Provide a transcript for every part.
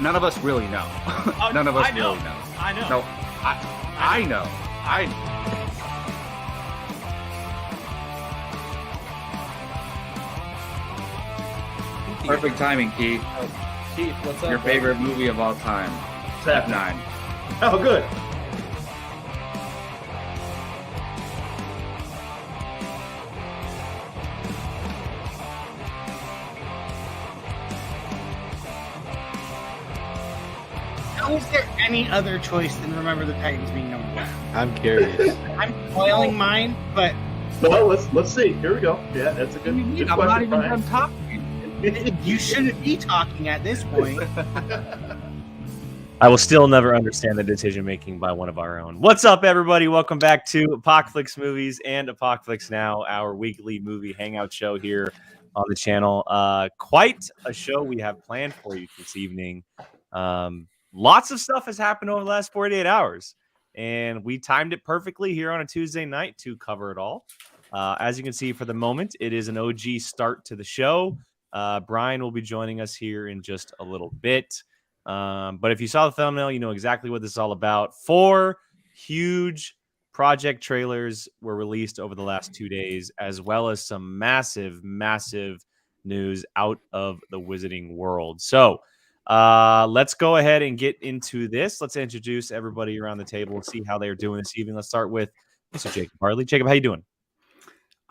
none of us really know. None of us really know. I know. No, I know. Perfect timing, Keith. Keith, what's up? Your favorite movie of all time, Step 9. Oh, good. How is there any other choice than Remember the Titans being number one? I'm curious. I'm spoiling mine, but Well, let's see. Here we go. Yeah, that's a good I'm question, not even Brian. done talking. you shouldn't be talking at this point. I will still never understand the decision making by one of our own. What's up, everybody? Welcome back to Apocaflix Movies and Apocaflix Now, our weekly movie hangout show here on the channel. Quite a show we have planned for you this evening. Lots of stuff has happened over the last 48 hours, and we timed it perfectly here on a Tuesday night to cover it all. As you can see, for the moment, it is an OG start to the show. Brian will be joining us here in just a little bit. But if you saw the thumbnail, you know exactly what this is all about. 4 huge project trailers were released over the last 2 days, as well as some massive news out of the wizarding world. So let's go ahead and get into this. Let's introduce everybody around the table and see how they're doing this evening. Let's start with Mr. Jacob Harley. Jacob, how you doing?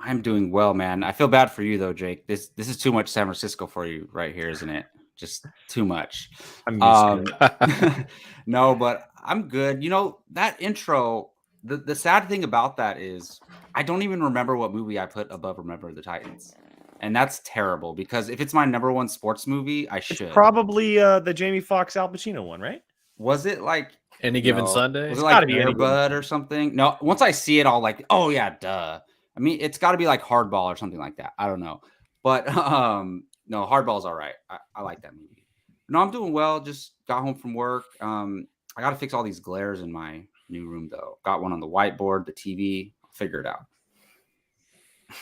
I'm doing well, man. I feel bad for you though, Jake. This is too much San Francisco for you right here, isn't it? Just too much. I'm used to it. No, but I'm good. You know, that intro, the sad thing about that is I don't even remember what movie I put above Remember the Titans. And that's terrible because if it's my number one sports movie, I should. It's probably the Jamie Foxx Al Pacino one, right? Was it like Any Given Sunday? Was it like Air Bud or something? No, once I see it, I'll like, oh yeah, duh. I mean, it's got to be like Hardball or something like that. I don't know. But no, Hardball's all right. I like that movie. No, I'm doing well. Just got home from work. I got to fix all these glares in my new room, though. Got one on the whiteboard, the TV. I'll figure it out. I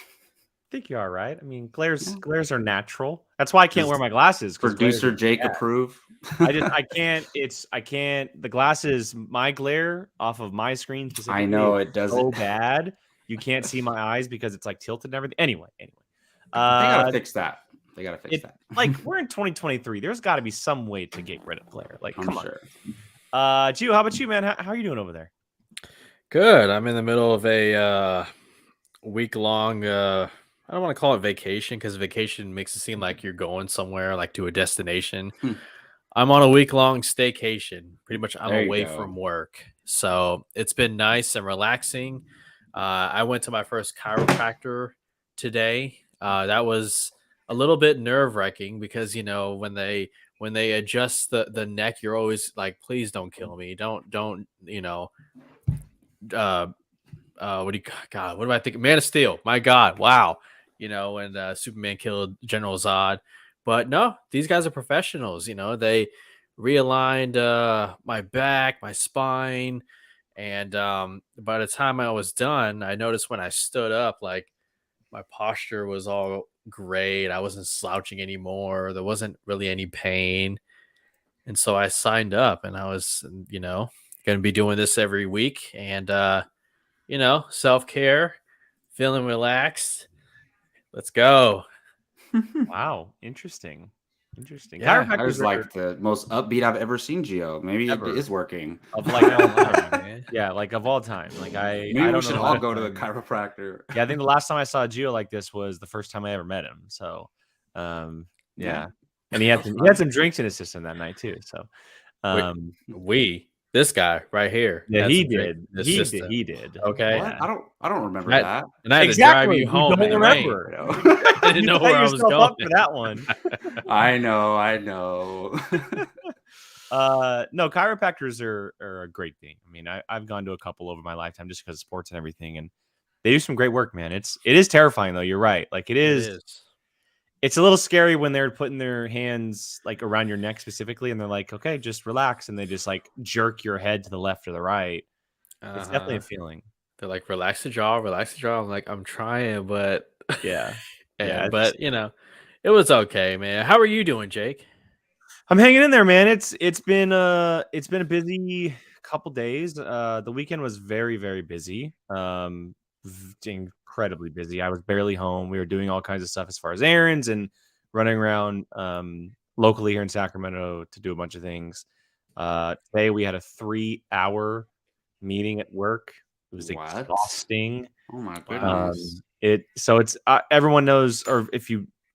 think you're all right. I mean, glares are natural. That's why I can't wear my glasses. Producer Jake approve. I can't. The glasses, my glare off of my screen specifically. I know it does so bad. You can't see my eyes because it's like tilted and everything. Anyway. They gotta fix that. They gotta fix that. Like we're in 2023. There's got to be some way to get rid of glare. Like, come sure. on. Gio, how about you, man? How are you doing over there? Good. I'm in the middle of a week-long. I don't want to call it vacation because vacation makes it seem like you're going somewhere, like to a destination. I'm on a week-long staycation. Pretty much, I'm away from work, so it's been nice and relaxing. I went to my first chiropractor today. That was a little bit nerve-wracking because, you know, when they adjust the neck, you're always like, please don't kill me. Don't, you know, what do I think? Man of Steel. My God. Wow. You know, when Superman killed General Zod. But no, these guys are professionals. You know, they realigned my back, my spine. And by the time I was done, I noticed when I stood up, like my posture was all great. I wasn't slouching anymore. There wasn't really any pain. And so I signed up and I was, you know, going to be doing this every week. And, you know, self-care, feeling relaxed. Let's go. Wow. Interesting. Yeah, I was like the most upbeat I've ever seen Gio. Maybe it is working. Of like all time. Yeah, like of all time. Like maybe we should all go to the chiropractor. Yeah, I think the last time I saw Gio like this was the first time I ever met him. So, yeah. And he had some drinks in his system that night too. So, this guy right here. Yeah, he did. He did. Okay. What? I don't remember that. And I had to drive you home. You don't remember. I didn't know where I was going for that one. I know. No, chiropractors are a great thing. I mean, I've gone to a couple over my lifetime just because of sports and everything, and they do some great work, man. It is terrifying though. You're right. Like it is. It's a little scary when they're putting their hands like around your neck specifically, and they're like, "Okay, just relax," and they just like jerk your head to the left or the right. It's definitely a feeling. They're like, relax the jaw. I'm like, I'm trying, but yeah. But you know, it was okay, man. How are you doing, Jake? I'm hanging in there, man. It's been a busy couple days. The weekend was very, very busy. Incredibly busy. I was barely home. We were doing all kinds of stuff as far as errands and running around locally here in Sacramento to do a bunch of things. Today we had a 3-hour meeting at work. It was What? exhausting. Oh my goodness. It's everyone knows, or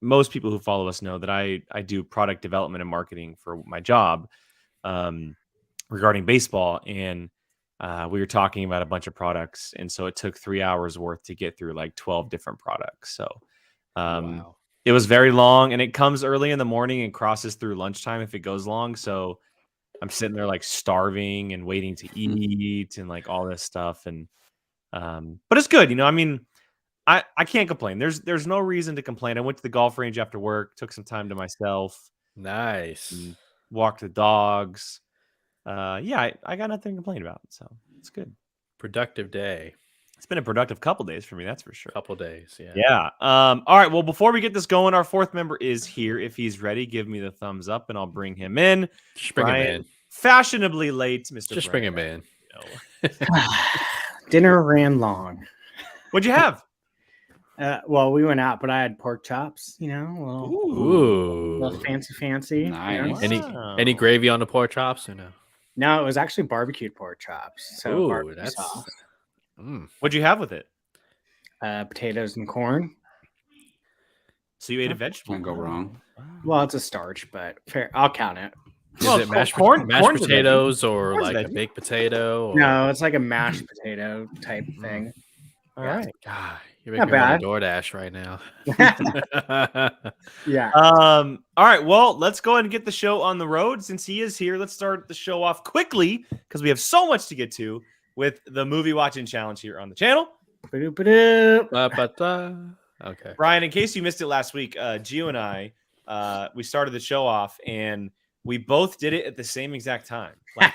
most people who follow us know that I do product development and marketing for my job regarding baseball. And we were talking about a bunch of products. And so it took 3 hours worth to get through like 12 different products. So Wow. it was very long, and it comes early in the morning and crosses through lunchtime if it goes long. So I'm sitting there like starving and waiting to eat and like all this stuff. And but it's good. I mean, I can't complain. There's no reason to complain. I went to the golf range after work, took some time to myself, Nice. walked the dogs. Yeah, I got nothing to complain about. So it's good. Productive day. It's been a productive couple days for me, that's for sure. Couple days, yeah. Yeah. All right. Well, before we get this going, our fourth member is here. If he's ready, give me the thumbs up, and I'll bring him in. Just bring him in. Fashionably late, Mr. Just Brian. bring him in. Dinner ran long. What'd you have? Well, we went out, but I had pork chops. A little Ooh. fancy. Nice. Any gravy on the pork chops or no? No, it was actually barbecued pork chops. So Ooh, barbecue that's sauce, What'd you have with it? potatoes and corn. So you ate a vegetable. Can't go wrong. Well, it's a starch, but fair. I'll count it. Is it mashed corn's potatoes or Corn's like a veggie. baked potato? Or... No, it's like a mashed potato type thing. All right. God, you're Not making me bad. want a DoorDash right now. Yeah. All right. Well, let's go ahead and get the show on the road. Since he is here, let's start the show off quickly because we have so much to get to with the movie watching challenge here on the channel. Ba-doop-ba-doop. Ba-ba-da. Okay. Brian, in case you missed it last week, Gio and I, we started the show off and we both did it at the same exact time. Like,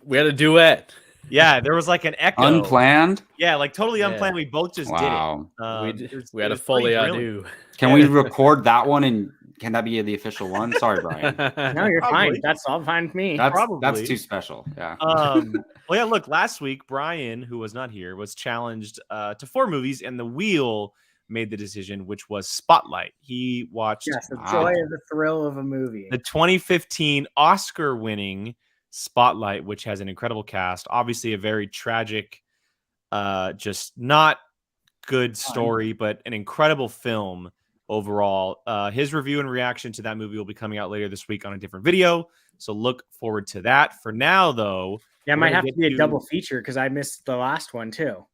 We had a duet. yeah, there was like an echo. Unplanned? Yeah, like totally Yeah. unplanned. We both just Wow. did it. We had it a was Foley pretty I brilliant. do. Can we record that one and can that be the official one? Sorry, Brian. No, you're Probably. fine. That's all fine with me. That's Probably. too special. Yeah. Well, yeah, look, last week, Brian, who was not here, was challenged to 4 movies, and the wheel made the decision, which was Spotlight. He watched Yes, the joy of the thrill of a movie. the 2015 Oscar-winning Spotlight, which has an incredible cast. Obviously, a very tragic, just not good story, but an incredible film overall. His review and reaction to that movie will be coming out later this week on a different video, so look forward to that. For now, though, Yeah, it we're might gonna have to get be a to- double feature because I missed the last one too.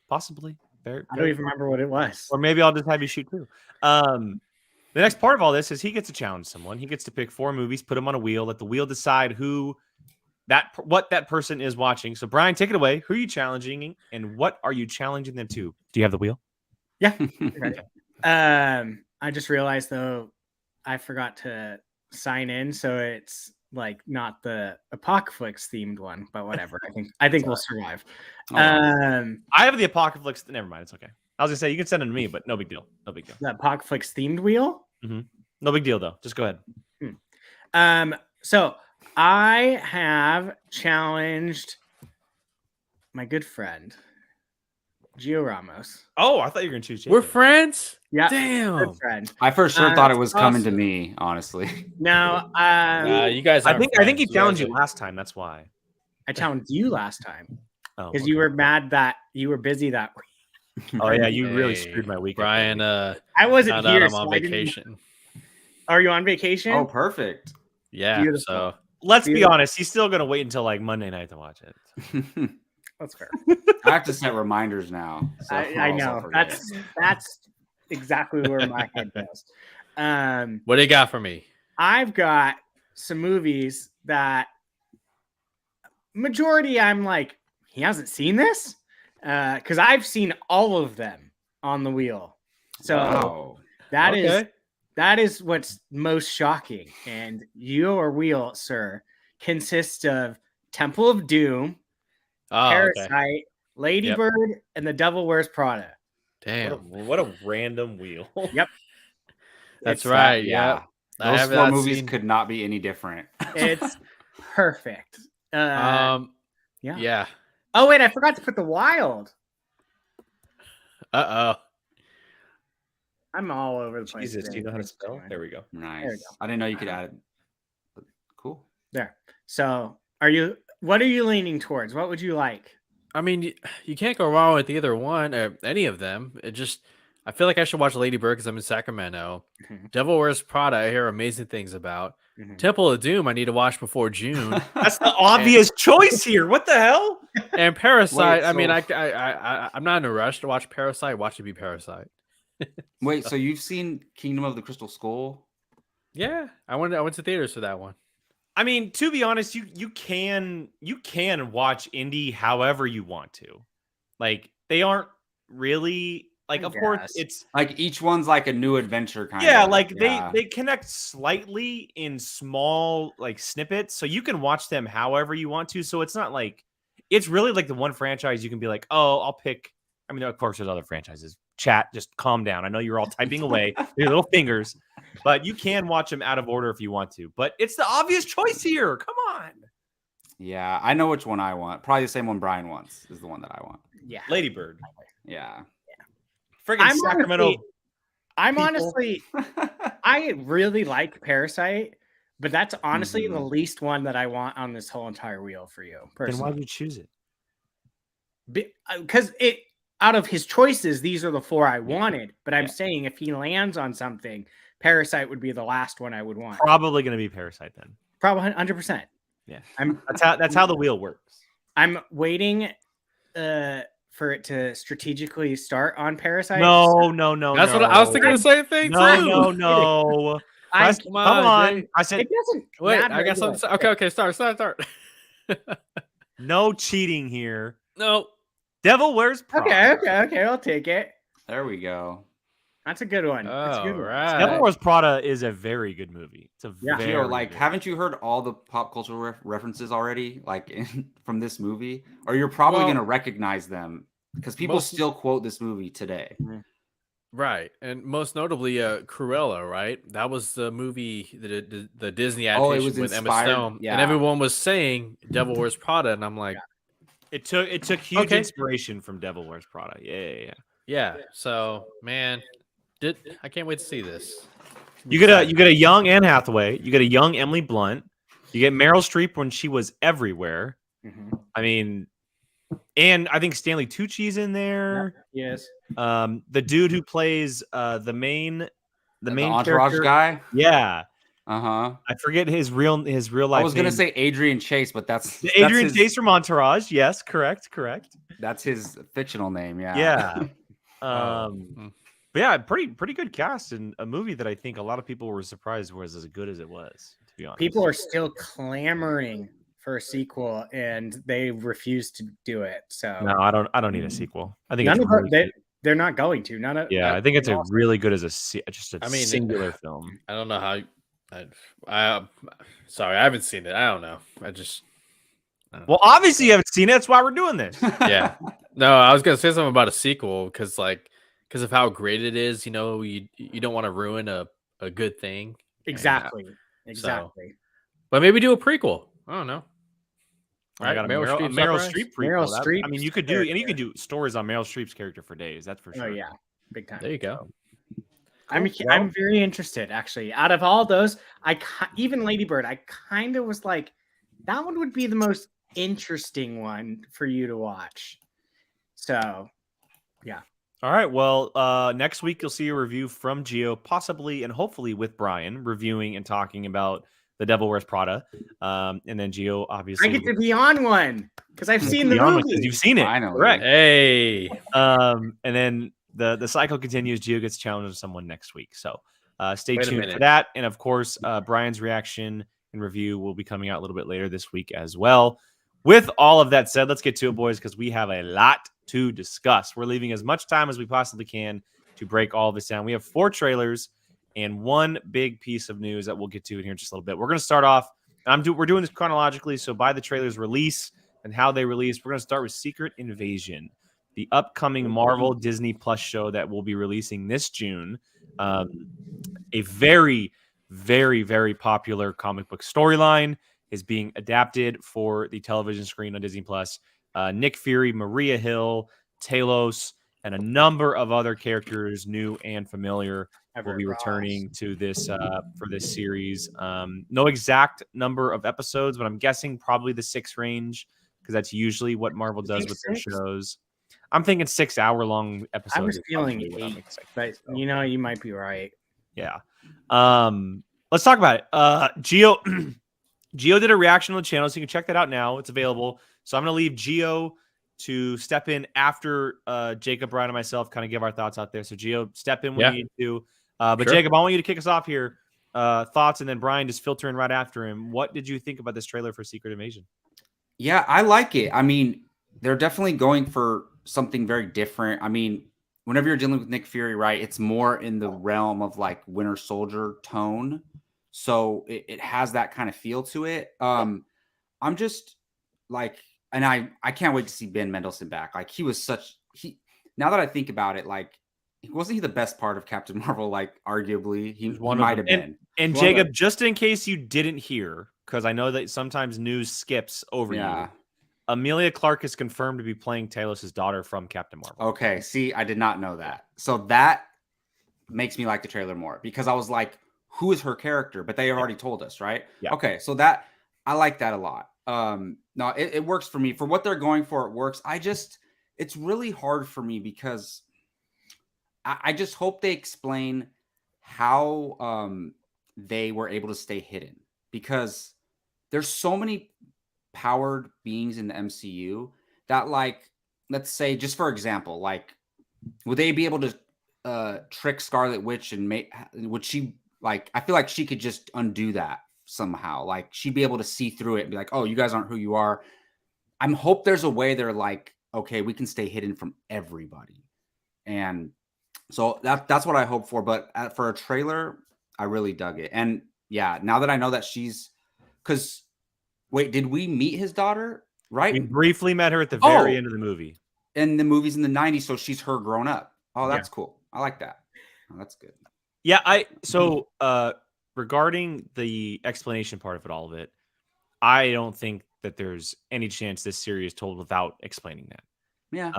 possibly. I don't even remember what it was. Or maybe I'll just have you shoot too. The next part of all this is he gets to challenge someone. He gets to pick 4 movies, put them on a wheel, let the wheel decide what that person is watching. So Brian, take it away. Who are you challenging, and what are you challenging them to? Do you have the wheel? Yeah. Right. I just realized though I forgot to sign in, so it's like not the Apocaflix themed one, but whatever. I think we'll survive. Oh, I have the Apocaflix. Never mind. It's okay. I was gonna say you can send them to me, but no big deal. No big deal. The Apocaflix themed wheel. No big deal though. Just go ahead. So I have challenged my good friend Gio Ramos. Oh, I thought you were gonna choose. We're Jacob. friends? Yeah, Damn. good friend. I for sure thought it was coming to awesome. me, honestly. No, You guys I aren't think he friends. challenged you guys last time. That's why. I challenged you last time Oh, because okay. you were mad that you were busy that week. Oh yeah, you really Hey, screwed my week. Brian, I wasn't found out here. I'm so on I didn't- vacation. Are you on vacation? Oh, perfect. Yeah, Beautiful. so Let's be Beautiful. honest. He's still gonna wait until like Monday night to watch it. That's fair. I have to set reminders now. So I or else I'll know. forget. That's exactly where my head goes. what do you got for me? I've got some movies that majority I'm like, he hasn't seen this? Because I've seen all of them on the wheel. So Wow. that is what's most shocking. And your wheel, sir, consists of Temple of Doom, Oh, Parasite, okay. Lady Yep. Bird, and The Devil Wears Prada. Damn. What a random wheel. That's It's right. that, Yeah. Those have four not movies seen- could not be any different. It's perfect. Yeah. Yeah. Oh wait, I forgot to put The Wild. Uh oh. I'm all over the place. Jesus, do today. you know how to spell? There we go. Nice. I didn't know you could add it. But cool. There. So, what are you leaning towards? What would you like? I mean, you can't go wrong with either one or any of them. I feel like I should watch Lady Bird because I'm in Sacramento. Mhm. Devil Wears Prada, I hear amazing things about. Mhm. Temple of Doom, I need to watch before June. That's the obvious choice here. What the hell? And Parasite, Wait, I mean, so- I'm not in a rush to watch Parasite. Watch it be Parasite. Wait, so you've seen Kingdom of the Crystal Skull? Yeah, I went to theaters for that one. I mean, to be honest, you can watch indie however you want to. Like they aren't really like. Of course, guess. it's Like each one's like a new adventure kind yeah. of. Like they connect slightly in small like snippets, so you can watch them however you want to. So it's not like it's really like the one franchise you can be like, oh, I'll pick. I mean, of course, there's other franchises. Chat, just calm down. I know you're all typing away your little fingers, but you can watch them out of order if you want to. But it's the obvious choice here. Come on. Yeah, I know which one I want. Probably the same one Brian wants is the one that I want. Yeah. Lady Bird. Yeah. Friggin' Sacramento. Honestly, I really like Parasite, but that's honestly the Mhm. least one that I want on this whole entire wheel for you. Then Personally. why would you choose it? Because out of his choices, these are the four I wanted. But I'm saying if he lands on something, Parasite would be the last one I would want. Probably going to be Parasite then. Probably 100%. Yeah, I'm that's how the wheel works. I'm waiting for it to strategically start on Parasite. No. That's what I was thinking the same thing No, too. no. I, Come on. Jay. I said it doesn't Wait, matter I got anyway. something. Okay, start. no cheating here. No. Devil Wears Prada. Okay, I'll take it. There we go. That's a good one. That's a good All one. right. Devil Wears Prada is a very good movie. It's a Yeah. very Gio, like, good haven't you heard all the pop cultural references already, like from this movie? Or you're probably Well, going to recognize them because people still quote this movie today. Right, and most notably, Cruella. Right, that was the movie, the Disney Oh, it adaptation was with Emma inspired- Stone, yeah. and everyone was saying Devil Wears Prada, and I'm like, It took huge Okay. inspiration from Devil Wears Prada. Yeah. yeah. So, man, I can't wait to see this. You get a young Anne Hathaway. You get a young Emily Blunt. You get Meryl Streep when she was everywhere. Mhm. I mean, and I think Stanley Tucci's in there. Yes. The dude who plays the main Entourage character. guy. Yeah, I I forget his real life. was gonna name. say Adrian Chase, but that's Adrian his, Chase from Entourage. Yes, correct. That's his fictional name. Yeah. Yeah. Mm. But yeah, pretty good cast in a movie that I think a lot of people were surprised was as good as it was. To be honest, People are still clamoring for a sequel, and they refuse to do it. So No, I don't need a sequel. I think none it's of them, really good. they're not going to. None of Yeah, I think it's a awesome. really good as just a I mean, singular film. I don't know how. Sorry, I haven't seen it. I don't know. I don't know. Well, obviously you haven't seen it. That's why we're doing this. Yeah. No, I was gonna say something about a sequel because of how great it is. You know, you don't want to ruin a good thing. Exactly. So- But maybe do a prequel. I don't know. I got a Meryl Meryl, Streep Meryl surprise? Streep Meryl prequel. Streep I mean, you could do stories on Meryl Streep's character for days. That's for sure. Oh yeah, big time. There you go. I'm very interested actually. Out of all those, even Lady Bird, I kind of was like, that one would be the most interesting one for you to watch. So, All right. Well, next week you'll see a review from Gio, possibly and hopefully with Brian, reviewing and talking about The Devil Wears Prada. And then Gio, obviously, I get to be on one because I've seen the be on one movie. 'cause you've seen it. Finally. Correct. Hey. And then the cycle continues. Gio gets challenged with someone next week. So stay Wait a tuned for minute. that. And of course, Brian's reaction and review will be coming out a little bit later this week as well. With all of that said, let's get to it, boys, because we have a lot to discuss. We're leaving as much time as we possibly can to break all of this down. We have 4 trailers and one big piece of news that we'll get to in here in just a little bit. We're going to start off. We're doing this chronologically, so by the trailer's release and how they release, we're going to start with Secret Invasion, the upcoming Marvel Disney Plus show that will be releasing this June. A very, very, very popular comic book storyline is being adapted for the television screen on Disney Plus. Nick Fury, Maria Hill, Talos, and a number of other characters, new and familiar, will be returning to this for this series. No exact number of episodes, but I'm guessing probably the 6 range, because that's usually what Marvel does with their shows. I'm thinking 6-hour-long episodes. I was feeling 8, but you know, you might be right. Yeah. Let's talk about it. Gio did a reaction on the channel, so you can check that out now. It's available. So I'm going to leave Gio to step in after Jacob, Brian, and myself kind of give our thoughts out there. So Gio, step in when you need to. But sure. Jacob, I want you to kick us off here. Thoughts, and then Brian just filter in right after him. What did you think about this trailer for Secret Invasion? Yeah, I like it. I mean, they're definitely going for something very different. I mean, whenever you're dealing with Nick Fury, right, it's more in the realm of like Winter Soldier tone. So it has that kind of feel to it. I'm just like, and I can't wait to see Ben Mendelsohn back. Like now that I think about it, like, wasn't he the best part of Captain Marvel? Like, arguably, he might have been. And Jacob, just in case you didn't hear, because I know that sometimes news skips over you. Emilia Clarke is confirmed to be playing Talos' daughter from Captain Marvel. Okay, see, I did not know that. So that makes me like the trailer more, because I was like, who is her character? But they already told us, right? Yeah. Okay, so that I like that a lot. No, it works for me. For what they're going for, it works. It's really hard for me because I just hope they explain how they were able to stay hidden, because there's so many powered beings in the MCU that, like, let's say, just for example, like, would they be able to trick Scarlet Witch and would she, like, I feel like she could just undo that somehow. Like, she'd be able to see through it and be like, oh, you guys aren't who you are. I hope there's a way they're like, okay, we can stay hidden from everybody. And so that's what I hope for. But for a trailer, I really dug it. And yeah, now that I know that because wait, did we meet his daughter? Right? We briefly met her at the very end of the movie. And the movie's in the 90s, so she's her grown up. Oh, that's cool. I like that. Oh, that's good. Yeah, so regarding the explanation part of it, I don't think that there's any chance this series is told without explaining that. Yeah.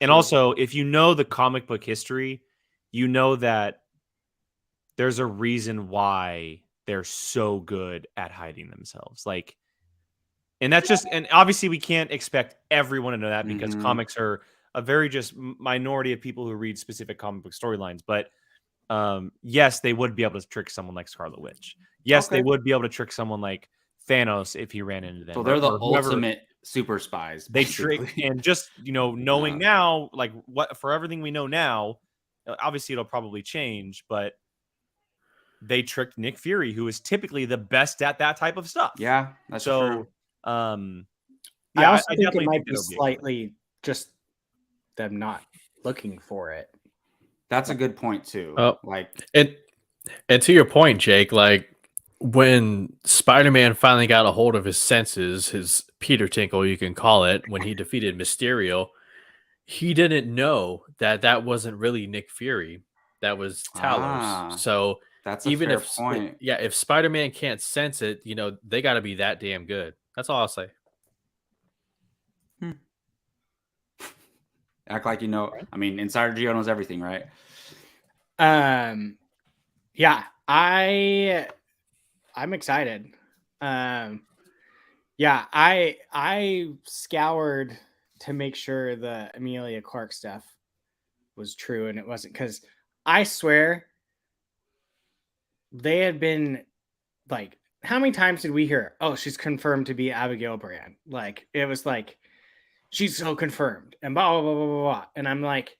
And also, if you know the comic book history, you know that there's a reason why they're so good at hiding themselves. Like, and that's just, and obviously we can't expect everyone to know that, because comics are a very just minority of people who read specific comic book storylines. But yes, they would be able to trick someone like Scarlet Witch. Yes, they would be able to trick someone like Thanos if he ran into them. So they're the ultimate super spies. They trick, and just, knowing now, like, what, for everything we know now, obviously it'll probably change, but they tricked Nick Fury, who is typically the best at that type of stuff. Yeah, that's true. I also think it might be slightly just them not looking for it. That's a good point too. And to your point, Jake, like, when Spider-Man finally got a hold of his senses, his Peter Tinkle, you can call it, when he defeated Mysterio, he didn't know that wasn't really Nick Fury. That was Talos. So that's even a fair point. If Spider-Man can't sense it, they got to be that damn good. That's all I'll say. Act like you know. I mean, Insider Gio knows everything, right? Yeah, I'm excited. I scoured to make sure the Emilia Clarke stuff was true, and it wasn't, because I swear they had been like, how many times did we hear, oh, she's confirmed to be Abigail Brand? Like, it was like, she's so confirmed, and blah, blah, blah, blah, blah. And I'm like,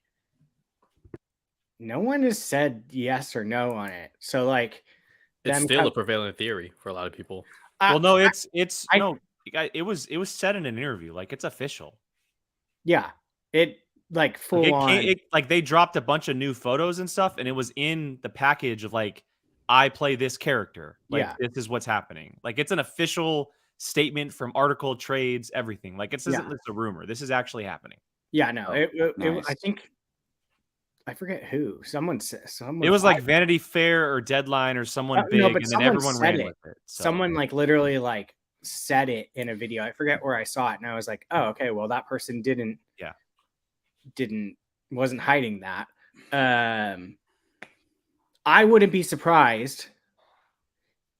no one has said yes or no on it. So, like, it's still a prevailing theory for a lot of people. Well, no, it was said in an interview. Like, it's official. Yeah. It, like, full on. Like, they dropped a bunch of new photos and stuff, and it was in the package of, like, I play this character. Like, this is what's happening. Like, it's an official statement from article, trades, everything. Like, it's isn't just a rumor. This is actually happening. Yeah, no. Nice. I think I forget who. Someone said someone. It was like Vanity Fair or Deadline or someone big, no, but and then someone everyone said ran it. with it. So. Someone like literally like said it in a video. I forget where I saw it, and I was like, oh, okay, well that person wasn't hiding that. I wouldn't be surprised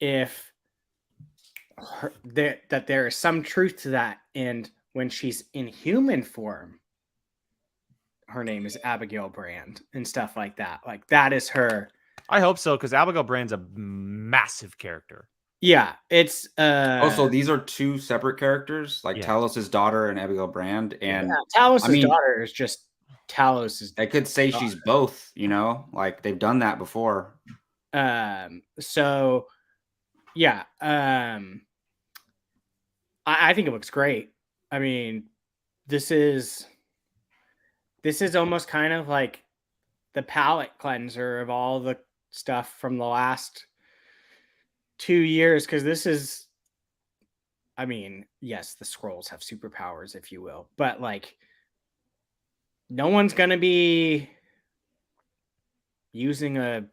if that there is some truth to that, and when she's in human form, her name is Abigail Brand and stuff like that. Like that is her. I hope so, because Abigail Brand's a massive character. Yeah, it's Also, these are two separate characters, like Yeah. Talos's daughter and Abigail Brand. And Talos's daughter is just Talos's. They could say she's both, you know, like they've done that before. So yeah, I think it looks great. I mean, this is almost kind of like the palate cleanser of all the stuff from the last 2 years, because this is, I mean, yes, the Skrulls have superpowers, if you will, but like no one's gonna be using a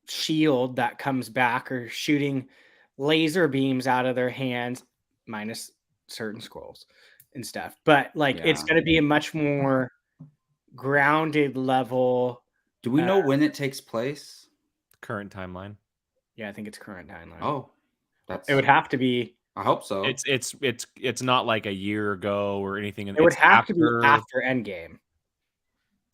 shield that comes back or shooting laser beams out of their hands, minus certain Skrulls and stuff. But like it's gonna be a much more grounded level. Do we know when it takes place? Current timeline. Yeah, I think it's current timeline. Oh, it would have to be. I hope so. It's not like a year ago or anything. It would have to be after Endgame.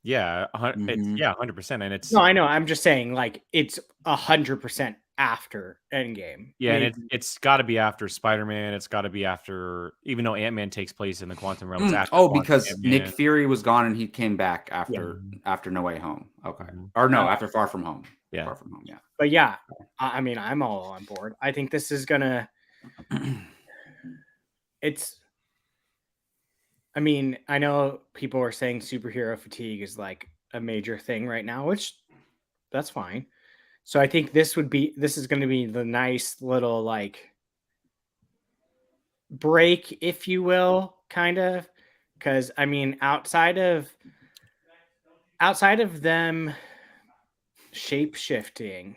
Yeah, 100%. And it's no, I know. I'm just saying, like it's 100% after Endgame. Yeah, and it's got to be after Spider-Man. It's got to be after, even though Ant-Man takes place in the quantum realm. Because Ant-Man. Nick Fury was gone and he came back after No Way Home. Okay, or no, after Far From Home. Yeah, Far From Home. Yeah, but yeah, I mean, I'm all on board. I think this is gonna. I mean, I know people are saying superhero fatigue is like a major thing right now, which that's fine. So I think this is going to be the nice little like break, if you will, kind of, because I mean, outside of them shape shifting,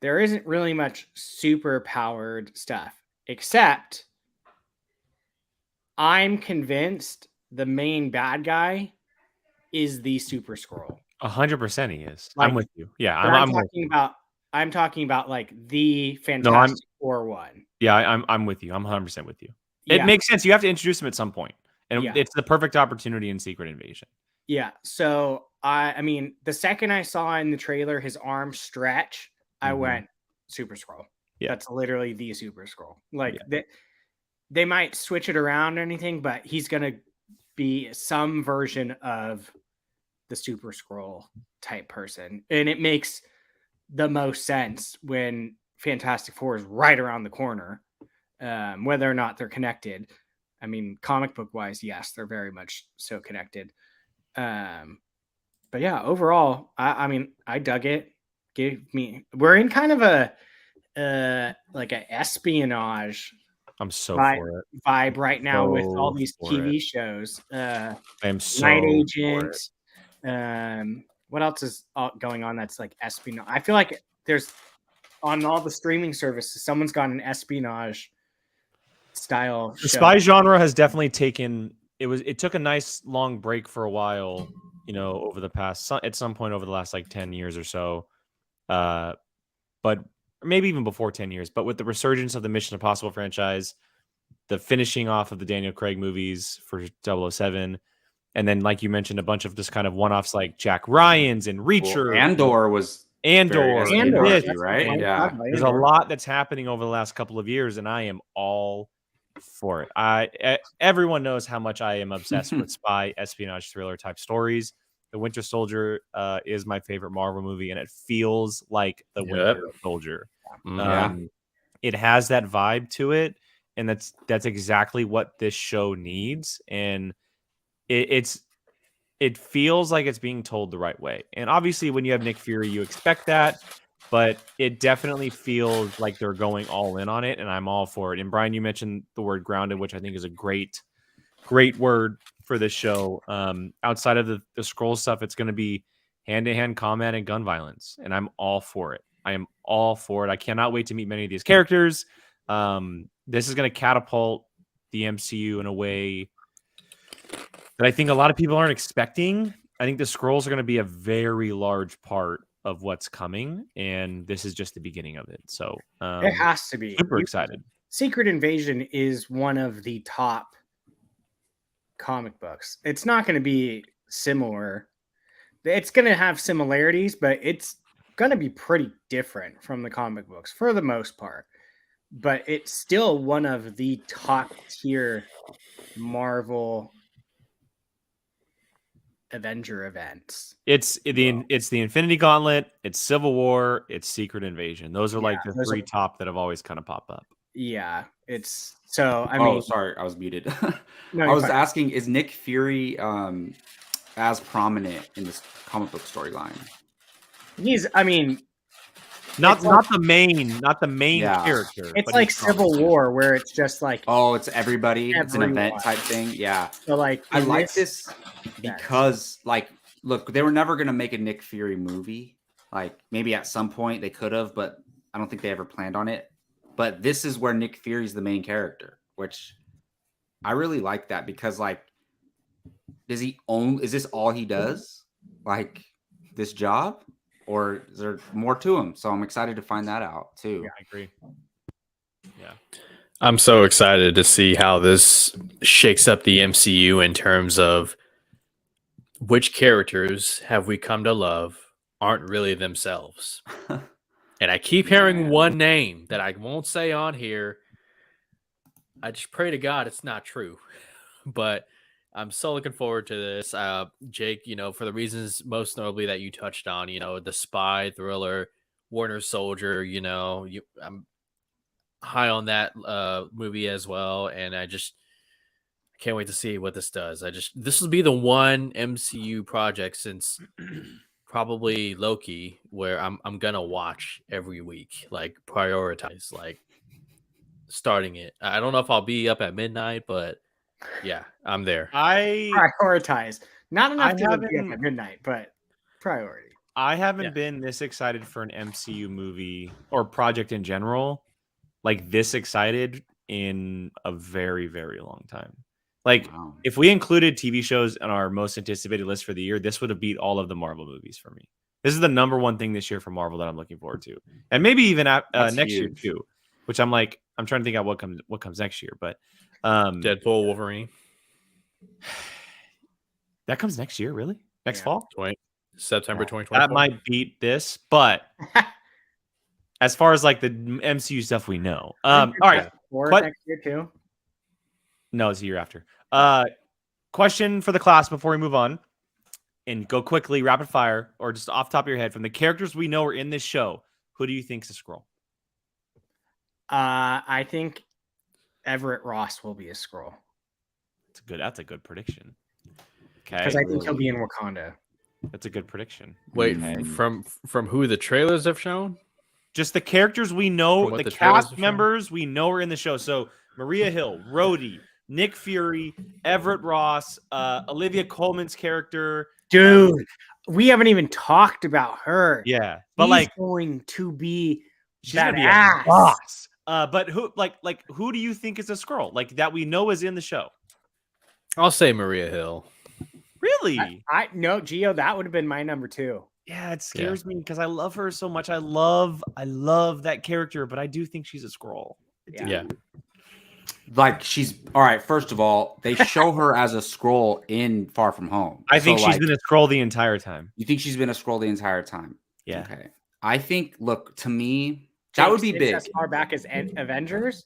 there isn't really much super powered stuff, except I'm convinced the main bad guy is the Super Skrull. 100% he is. Like, I'm with you. Yeah, I'm talking about like the Fantastic Four one. Yeah, I'm with you. I'm 100% with you. It makes sense. You have to introduce him at some point, and it's the perfect opportunity in Secret Invasion. Yeah. So I mean, the second I saw in the trailer his arm stretch, I went Super Skrull. Yeah, that's literally the Super Skrull. Like they might switch it around or anything, but he's gonna be some version of the Super Skrull type person, and it makes the most sense when Fantastic Four is right around the corner. Whether or not they're connected, I mean, comic book wise, yes, they're very much so connected. But yeah, overall, I mean, I dug it. We're in kind of a like an espionage. I'm so for it. Vibe right now with all these TV shows. I am so Night Agent. What else is going on that's like espionage? I feel like there's on all the streaming services, someone's got an espionage style. The spy genre has definitely taken. It took a nice long break for a while, you know, over the past at some point over the last like 10 years or so. But maybe even before 10 years, but with the resurgence of the Mission Impossible franchise, the finishing off of the Daniel Craig movies for 007, and then, like you mentioned, a bunch of just kind of one-offs like Jack Ryan's and Reacher. Well, Andor, right? Yeah. There's a lot that's happening over the last couple of years, and I am all for it. Everyone knows how much I am obsessed with spy espionage thriller type stories. The Winter Soldier is my favorite Marvel movie, and it feels like the Winter Soldier. It has that vibe to it, and that's exactly what this show needs. And it feels like it's being told the right way. And obviously, when you have Nick Fury, you expect that, but it definitely feels like they're going all in on it, and I'm all for it. And Brian, you mentioned the word grounded, which I think is a great word for this show. Outside of the scroll stuff, it's going to be hand-to-hand combat and gun violence, and I'm all for it. I am all for it. I cannot wait to meet many of these characters. This is going to catapult the MCU in a way that I think a lot of people aren't expecting. I think the scrolls are going to be a very large part of what's coming, and this is just the beginning of it. So It has to be. super excited. Secret Invasion is one of the top comic books. It's not going to be similar. It's going to have similarities, but it's going to be pretty different from the comic books for the most part. But it's still one of the top tier Marvel Avenger events. It's the Infinity Gauntlet, it's Civil War, it's Secret Invasion. Those are like the three top that have always kind of popped up. Yeah, it's so. I mean, sorry, I was muted. No, I was fine. asking, is Nick Fury as prominent in this comic book storyline? he's. I mean, Not It's like- the main Yeah. character. it's but like he's Civil prominent. War, where it's just like Oh, it's everybody. It's an event Everyone. type thing. Yeah. so. Like I in like this because, like, look, they were never going to make a Nick Fury movie. Like, maybe at some point they could have, but I don't think they ever planned on it. But this is where Nick Fury's the main character, which I really like that because, like, is this all he does? Like, this job? Or is there more to him? So I'm excited to find that out, too. Yeah, I agree. Yeah. I'm so excited to see how this shakes up the MCU in terms of which characters have we come to love aren't really themselves. And I keep hearing Man. one name that I won't say on here. I just pray to God it's not true. But I'm so looking forward to this. Jake, for the reasons most notably that you touched on, the spy thriller, Warner Soldier, I'm high on that movie as well. And I can't wait to see what this does. This will be the one MCU project since probably Loki where I'm gonna watch every week, like prioritize, like starting it. I don't know if I'll be up at midnight, but yeah, I'm there. I prioritize. Not enough I to be up haven't- at midnight, but priority. haven't Yeah. been this excited for an MCU movie or project in general, like this excited in a very, very long time. Like, Wow. if we included TV shows on our most anticipated list for the year, this would have beat all of the Marvel movies for me. This is the number one thing this year for Marvel that I'm looking forward to, and maybe even That's next year huge. too. Which I'm trying to think out what comes next year, but Deadpool, Wolverine, that comes next year, really? Next Yeah. fall? September Yeah. 2024. That might beat this, but as far as like the MCU stuff we know, all right. Or What- next year too. No, it's a year after. Question for the class before we move on, and go quickly, rapid fire, or just off the top of your head from the characters we know are in this show. Who do you think's a scroll? I think Everett Ross will be a scroll That's a good prediction. Okay, because I think he'll be in Wakanda. that's a good prediction. Wait, Okay. from who the trailers have shown? Just the characters we know, From what the the trailers cast have shown? members we know are in the show. So Maria Hill, Rhodey, Nick Fury, Everett Ross, Olivia Colman's character. Dude, we haven't even talked about her. Yeah, but He's like going to be she's gonna be a badass. boss. But who who do you think is a scroll like that we know is in the show? I'll say Maria Hill. Really? I no, Gio, that would have been my number 2. Yeah, it scares me because I love her so much. I love that character, but I do think she's a scroll. Yeah. Like, she's all right. First of all, they show her as a scroll in Far From Home. I think So, she's like, been a scroll the entire time. You think she's been a scroll the entire time? Yeah. Okay. I think. Look, to me, that would be It's big. as far back as Avengers.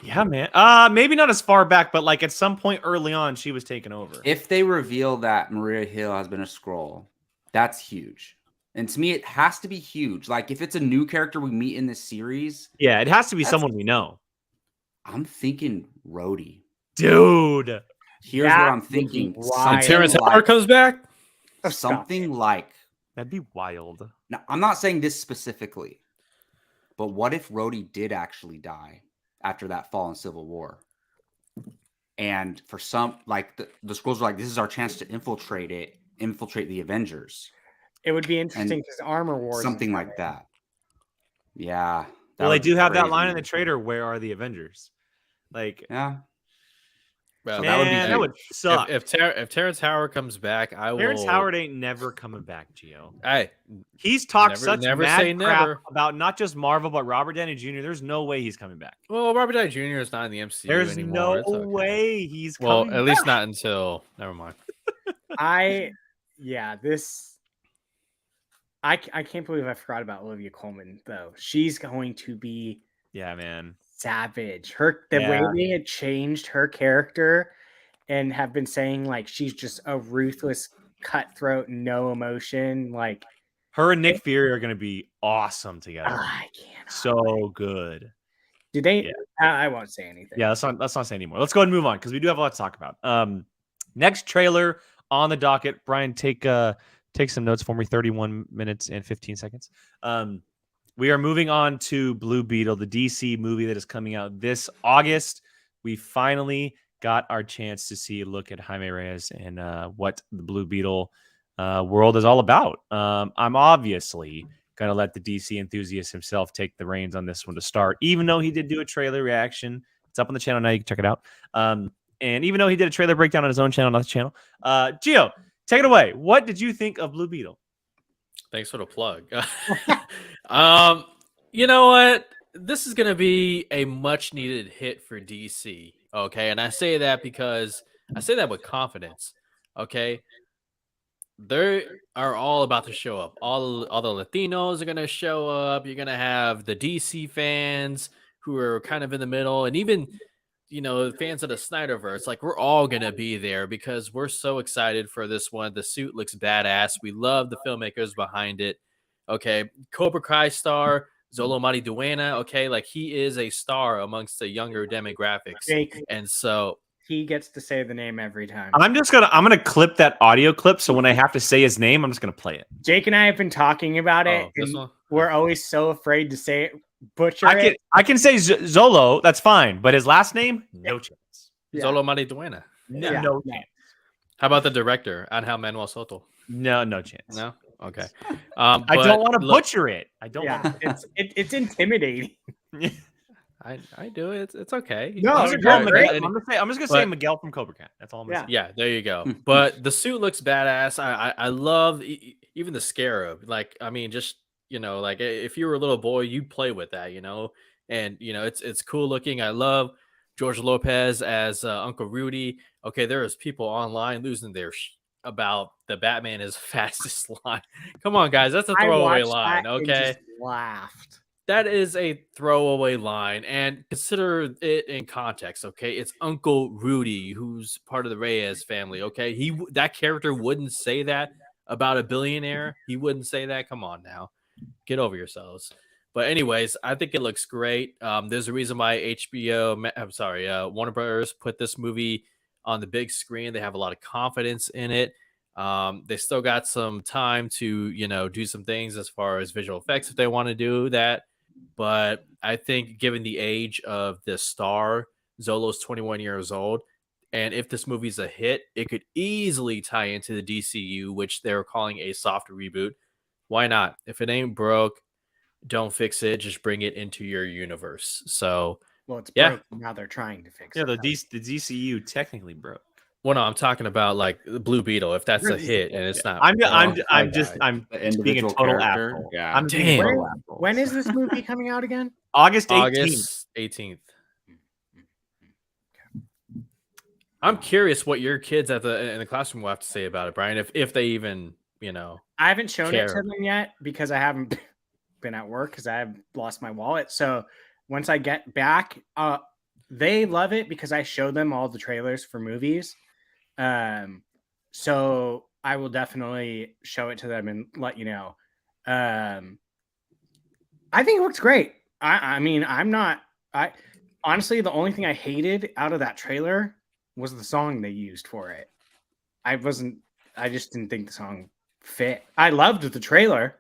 Yeah, man. Maybe not as far back, but like at some point early on, she was taken over. If they reveal that Maria Hill has been a scroll, that's huge. And to me, it has to be huge. Like, if it's a new character we meet in this series, Yeah, it has to be That's- someone we know. I'm thinking Rhodey. Dude. Here's That what I'm would be thinking. wild. Something Terrence like- Howard comes back. Oh, stop something like. That'd be wild. Now, I'm not saying this specifically, but what if Rhodey did actually die after that fall in Civil War? And for some, like the Skrulls are like, this is our chance to infiltrate the Avengers. It would be interesting because Armor Wars Something like that. Yeah. Well, they would be do have that crazy. line in the trailer. Where are the Avengers? Like, Yeah. Well, that would be that would suck. If Terrence Howard comes back, Terrence Howard ain't never coming back, Gio. Hey, He's talked never- such never mad say crap never. about not just Marvel but Robert Downey Jr. There's no way he's coming back. well, Robert Downey Jr. is not in the MCU There's anymore. no It's okay. way he's Well, coming at least back. not until. Never mind. I can't believe I forgot about Olivia Colman though. She's going to be Yeah, man. savage. The way they had changed her character and have been saying like she's just a ruthless cutthroat, no emotion. Like Her and Nick Fury are going to be awesome together. I can't. So good. Did they? Yeah. I won't say anything. Yeah, let's not say anymore. Let's go ahead and move on because we do have a lot to talk about. Next trailer on the docket. Brian, take some notes for me. 31 minutes and 15 seconds. We are moving on to Blue Beetle, the DC movie that is coming out this August. We finally got our chance to see a look at Jaime Reyes and what the Blue Beetle world is all about. I'm obviously going to let the DC enthusiast himself take the reins on this one to start, even though he did do a trailer reaction. It's up on the channel now. You can check it out. And even though he did a trailer breakdown on his own channel, not the channel. Gio, take it away. What did you think of Blue Beetle? Thanks for the plug. You know what? This is going to be a much needed hit for DC. Okay. And I say that because I say that with confidence. Okay. They are all about to show up. All the Latinos are going to show up. You're going to have the DC fans who are kind of in the middle, and even, you know, fans of the Snyderverse. Like, we're all going to be there because we're so excited for this one. The suit looks badass. We love the filmmakers behind it. Okay. Cobra Kai star Zolo Mariduena. Okay. Like, he is a star amongst the younger demographics. Jake, And so he gets to say the name every time. I'm gonna clip that audio clip, so when I have to say his name, I'm just gonna play it. Jake and I have been talking about it. this And one? we're always so afraid to say it, butcher I it. can say Zolo, that's fine, but his last name, no chance. Yeah. Zolo Mariduena. No, Yeah. no Yeah. chance. How about the director, Angel Manuel Soto? No chance. No? Okay. I don't want to butcher it. I don't. Yeah, Want it's intimidating. I do it. It's okay. No, I'm It's just you're gonna great. I'm just gonna say Miguel from Cobra Kai. That's all I'm gonna say. Yeah, there you go. But the suit looks badass. I love even the scarab. Like, I mean, just, you know, like if you were a little boy, you'd play with that, you know. And you know, it's cool looking. I love George Lopez as Uncle Rudy. Okay, there is people online losing their about the Batman is fastest line. Come on, guys, that's a throwaway line. That and Okay, just laughed. that is a throwaway line, and consider it in context. Okay, it's Uncle Rudy, who's part of the Reyes family. Okay, that character wouldn't say that about a billionaire. He wouldn't say that. Come on now, get over yourselves. But anyways, I think it looks great. There's a reason why Warner Brothers put this movie on the big screen. They have a lot of confidence in it. They still got some time to, you know, do some things as far as visual effects if they want to do that. But I think given the age of the star, Zolo's 21 years old, and if this movie's a hit, it could easily tie into the DCU, which they're calling a soft reboot. Why not? If it ain't broke, don't fix it. Just bring it into your universe. So, Well, it's Yeah. broke. Now they're trying to fix Yeah, it. the DCU technically broke. well, no, I'm talking about like the Blue Beetle. If that's a hit and it's not, I'm broke, just The being a individual total character. asshole. Yeah. I'm just being a Damn. total asshole. When is this movie coming out again? August 18th? August 18th. I'm curious what your kids in the classroom will have to say about it, Brian. If they even, you know, I haven't shown it to Care. them yet because I haven't been at work because I have lost my wallet. So once I get back, they love it because I show them all the trailers for movies. So I will definitely show it to them and let you know. I think it looks great. I mean, honestly, the only thing I hated out of that trailer was the song they used for it. I just didn't think the song fit. I loved the trailer,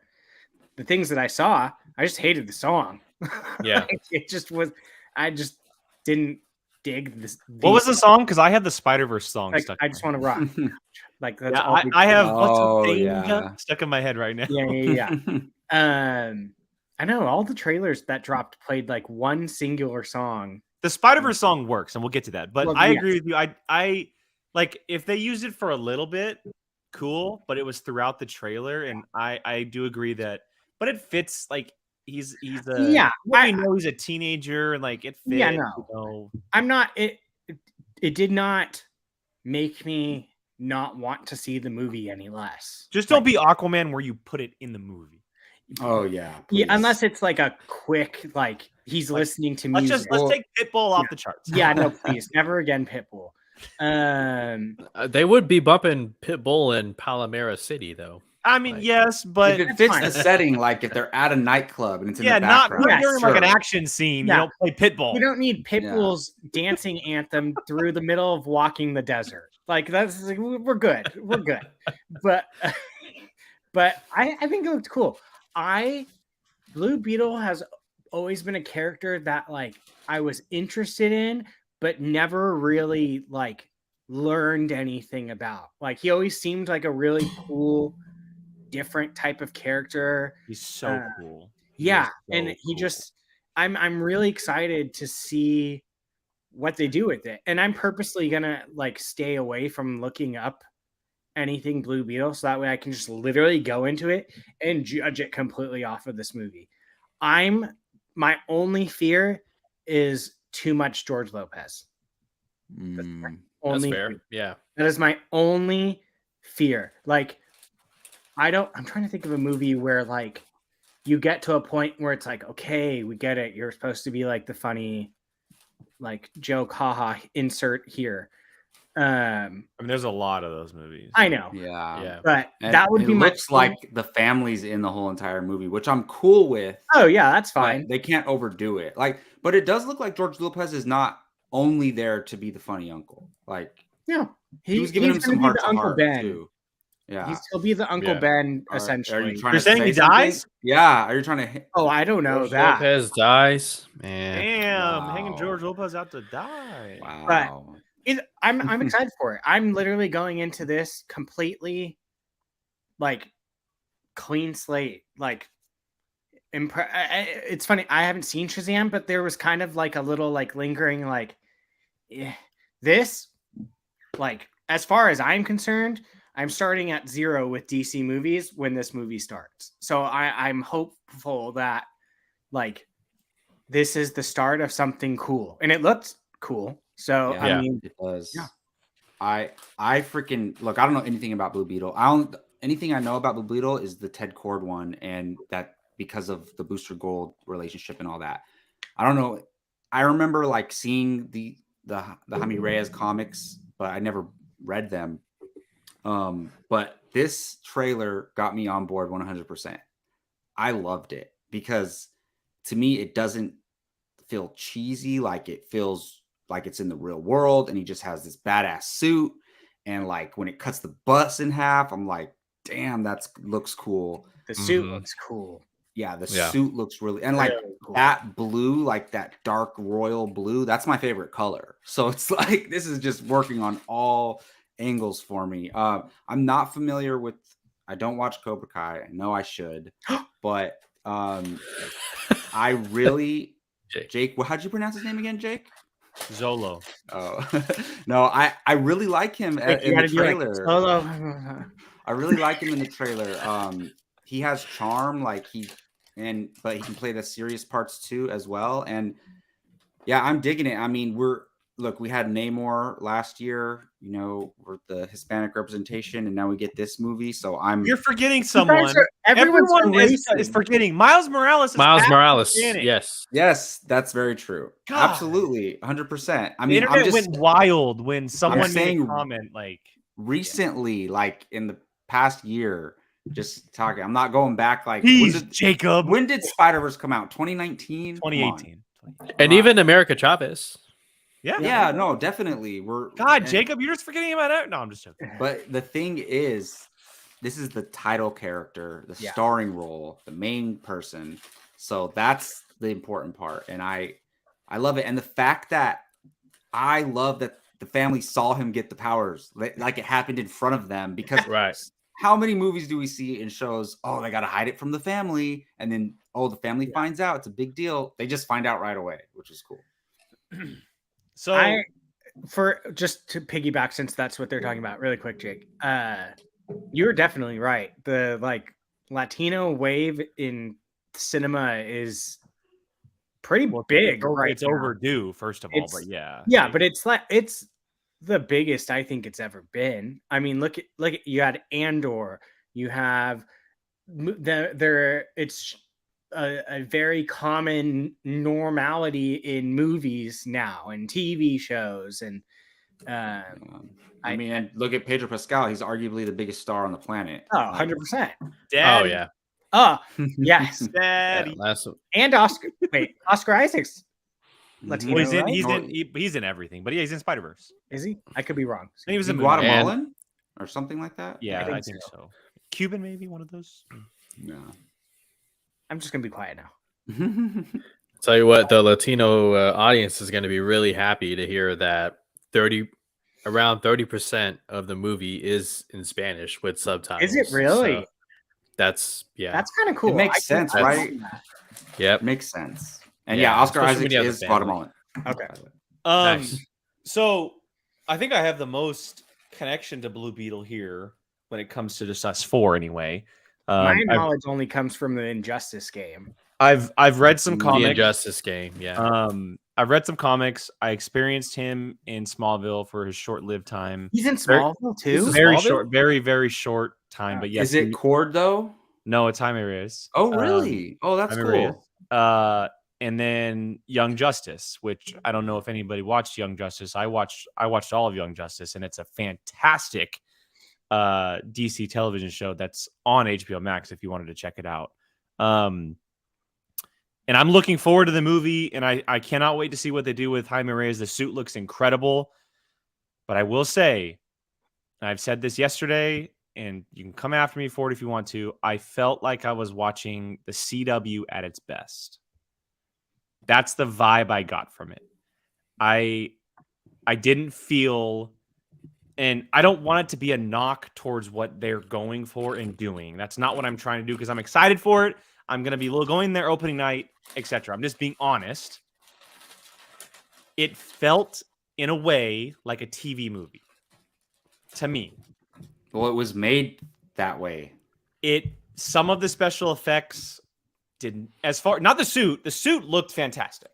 the things that I saw. I just hated the song. Yeah. It just was. I just didn't dig this. What was the song? Because I had the Spider-Verse song Like, stuck. I just want to rock. Like that's Yeah, all. I have Oh, what's the thing yeah. stuck in my head right now. Yeah. I know all the trailers that dropped played like one singular song. The Spider-Verse song works, and we'll get to that. But Well, I yes. agree with you. I like if they used it for a little bit, cool. But it was throughout the trailer, and I do agree that. But it fits. Like he's a Yeah, we know he's a teenager, and like it fits. Yeah, You no. know. I'm not. It did not make me not want to see the movie any less. Just don't be Aquaman where you put it in the movie. Oh yeah. Yeah, Please. unless it's like a quick, like he's listening to music. Let's take Pitbull off the charts. Yeah, no, please, never again, Pitbull. They would be bumping Pitbull in Palmyra City, though. I mean, Like- yes, but if it fits fine. the setting, like if they're at a nightclub and it's in yeah, the not background. Yeah, during like an sure. action scene. Yeah. You don't play Pitbull. we don't need Pitbull's dancing anthem through the middle of walking the desert. Like that's like, we're good, but I think it looked cool. Blue Beetle has always been a character that like I was interested in, but never really like learned anything about. Like he always seemed like a really cool, different type of character. He's so cool. Yeah, He is and so he cool. just I'm really excited to see what they do with it. And I'm purposely gonna like stay away from looking up anything Blue Beetle so that way I can just literally go into it and judge it completely off of this movie. My only fear is too much George Lopez. That's Only fair. fear. Yeah. That is my only fear. Like I'm trying to think of a movie where like you get to a point where it's like, okay, we get it. You're supposed to be like the funny, like joke, haha, insert here. I mean, there's a lot of those movies. I know, Yeah. Yeah. but And that would it be my looks like the family's in the whole entire movie, which I'm cool with. Oh yeah, that's but fine. They can't overdo it. Like, but it does look like George Lopez is not only there to be the funny uncle. Like No, he was giving him some gonna be heart the to Uncle heart Ben. too. Yeah. He'll be the Uncle Yeah. Ben Are essentially. you trying You're to saying say he something? dies? Yeah. Are you trying to? Oh, I don't know George that. Lopez dies. Man. Damn, hanging Wow. George Lopez out to die. Wow. I'm excited for it. I'm literally going into this completely like clean slate. Like it's funny. I haven't seen Shazam, but there was kind of like a little like lingering like this. Like as far as I'm concerned, I'm starting at 0 with DC movies when this movie starts. So I'm hopeful that like this is the start of something cool, and it looks cool. So Yeah, I mean, it does. yeah. I freaking look. I don't know anything about Blue Beetle. Anything I know about Blue Beetle is the Ted Kord one, and that because of the Booster Gold relationship and all that. I don't know. I remember like seeing the Jaime Reyes comics, but I never read them. But this trailer got me on board 100%. I loved it because to me it doesn't feel cheesy. Like it feels like it's in the real world, and he just has this badass suit. And like when it cuts the bus in half, I'm like, damn, looks cool. the suit Mhm. looks cool. Yeah, the Yeah. suit looks really, and like Really cool. that blue, like that dark royal blue, that's my favorite color. So it's like this is just working on all angles for me. I'm not familiar with. I don't watch Cobra Kai. I know I should, but I really Jake. How'd you pronounce his name again, Jake? Zolo. Oh no, I really like him Like, you in the gotta do, like, trailer. solo. I really like him in the trailer. He has charm, but he can play the serious parts too as well. And yeah, I'm digging it. I mean, we had Namor last year. You know, we're the Hispanic representation, and now we get this movie. So You're forgetting someone. Everyone's Everyone is erasing. forgetting. Miles Morales. Is Miles half Morales. Hispanic. Yes. yes, that's very true. God. Absolutely, 100%. I The mean, internet I'm just went wild when someone made saying- a comment like, recently, like in the past year, just talking. I'm not going back. Like, "Geez, Jacob." when did Spider-Verse come out? 2019? 2018. And even America Chavez. Yeah. Yeah, no, definitely. God, and- Jacob, you're just forgetting about it. No, I'm just joking. But the thing is, this is the title character, the Yeah. starring role, the main person. So that's the important part, and I love it. And the fact that I love that the family saw him get the powers, like it happened in front of them. Because Right. how many movies do we see in shows? Oh, they got to hide it from the family, and then the family finds out. It's a big deal. They just find out right away, which is cool. So for just to piggyback, since that's what they're talking about, really quick, Jake. You're definitely right. The like Latino wave in cinema is pretty big. It's overdue, first of all, but yeah, but it's the biggest I think it's ever been. I mean, look at you had Andor, you have it's a very common normality in movies now and TV shows, and I mean, and look at Pedro Pascal. He's arguably the biggest star on the planet. 100%. Oh yeah. Oh yes, Daddy. and Oscar Isaac's Latino. He's in everything, but he's in Spider-Verse. Is he? I could be wrong. And he was in Guatemalan or something like that. Yeah, I think so. Cuban, maybe one of those. No, I'm just gonna be quiet now. Tell you what, the Latino audience is going to be really happy to hear that around 30% of the movie is in Spanish with subtitles. Is it really? So that's kind of cool. It makes sense, right? Yep, makes sense. And Oscar Isaac is Guatemalan. Okay. Nice. So I think I have the most connection to Blue Beetle here when it comes to just us four, anyway. My knowledge only comes from the Injustice game. I've read some comics. The Injustice game, yeah. I've read some comics. I experienced him in Smallville for his short-lived time. He's in Smallville too. Very short, very short time. But yes, is it Cord though? No, it's Jaime Reyes. Oh, really? That's Jaime cool. Reyes. And then Young Justice, which I don't know if anybody watched Young Justice. I watched all of Young Justice, and it's a fantastic DC television show that's on HBO Max if you wanted to check it out. And I'm looking forward to the movie, and I cannot wait to see what they do with Jaime Reyes. The suit looks incredible. But I will say, I've said this yesterday, and you can come after me for it if you want to, I felt like I was watching the CW at its best. That's the vibe I got from it. I didn't feel, and I don't want it to be a knock towards what they're going for and doing. That's not what I'm trying to do, because I'm excited for it. I'm going to be going there opening night, etc. I'm just being honest. It felt, in a way, like a TV movie to me. Well, it was made that way. Some of the special effects didn't, not the suit. The suit looked fantastic,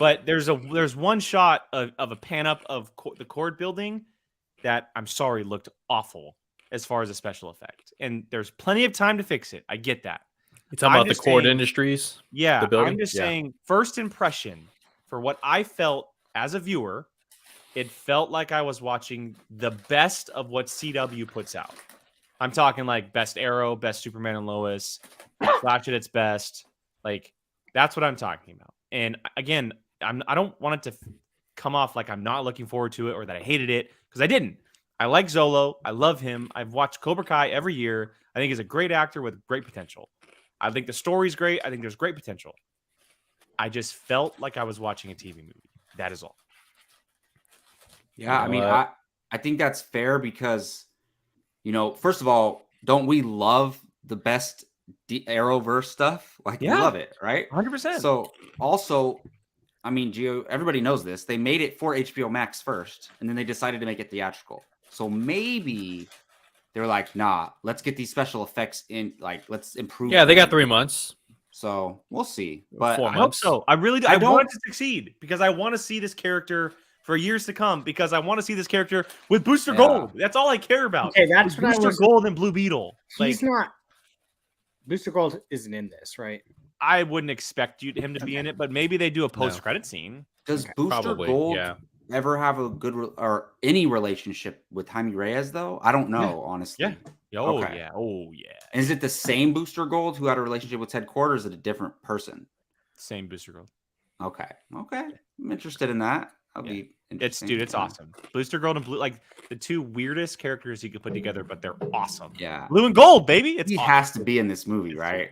but there's one shot of a pan up of the Cord building that, I'm sorry, looked awful as far as a special effect. And there's plenty of time to fix it. I get that. You talking about the Cord Industries? Yeah, the building? I'm just saying, first impression, for what I felt as a viewer, it felt like I was watching the best of what CW puts out. I'm talking like best Arrow, best Superman and Lois, Flash at its best. Like, that's what I'm talking about. And again, I don't want it to come off like I'm not looking forward to it or that I hated it, because I didn't. I like Zolo. I love him. I've watched Cobra Kai every year. I think he's a great actor with great potential. I think the story's great. I think there's great potential. I just felt like I was watching a TV movie. That is all. Yeah, I mean, I think that's fair because, first of all, don't we love the best Arrowverse stuff? Like, we love it, right? 100%. So, also, I mean, Gio, everybody knows this. They made it for HBO Max first, and then they decided to make it theatrical. So maybe they were like, nah, let's get these special effects in, like, let's improve. Yeah, they got 3 months. So we'll see. But 4 I hope months. so. I really do. I want it to succeed because I want to see this character for years to come, because I want to see this character with Booster Gold. That's all I care about. Okay, that's what Booster Gold and Blue Beetle. He's not. Booster Gold isn't in this, right? I wouldn't expect him to be in it, but maybe they do a post-credit scene. Does Booster Gold ever have a good or any relationship with Jaime Reyes, though? I don't know, honestly. Yeah. Oh, yeah. And is it the same Booster Gold who had a relationship with Ted Cord, or is it a different person? Same Booster Gold. Okay. I'm interested in that. That'll be interesting. It's awesome. Booster Gold and Blue, like the two weirdest characters you could put together, but they're awesome. Yeah. Blue and Gold, baby. He has to be in this movie, right?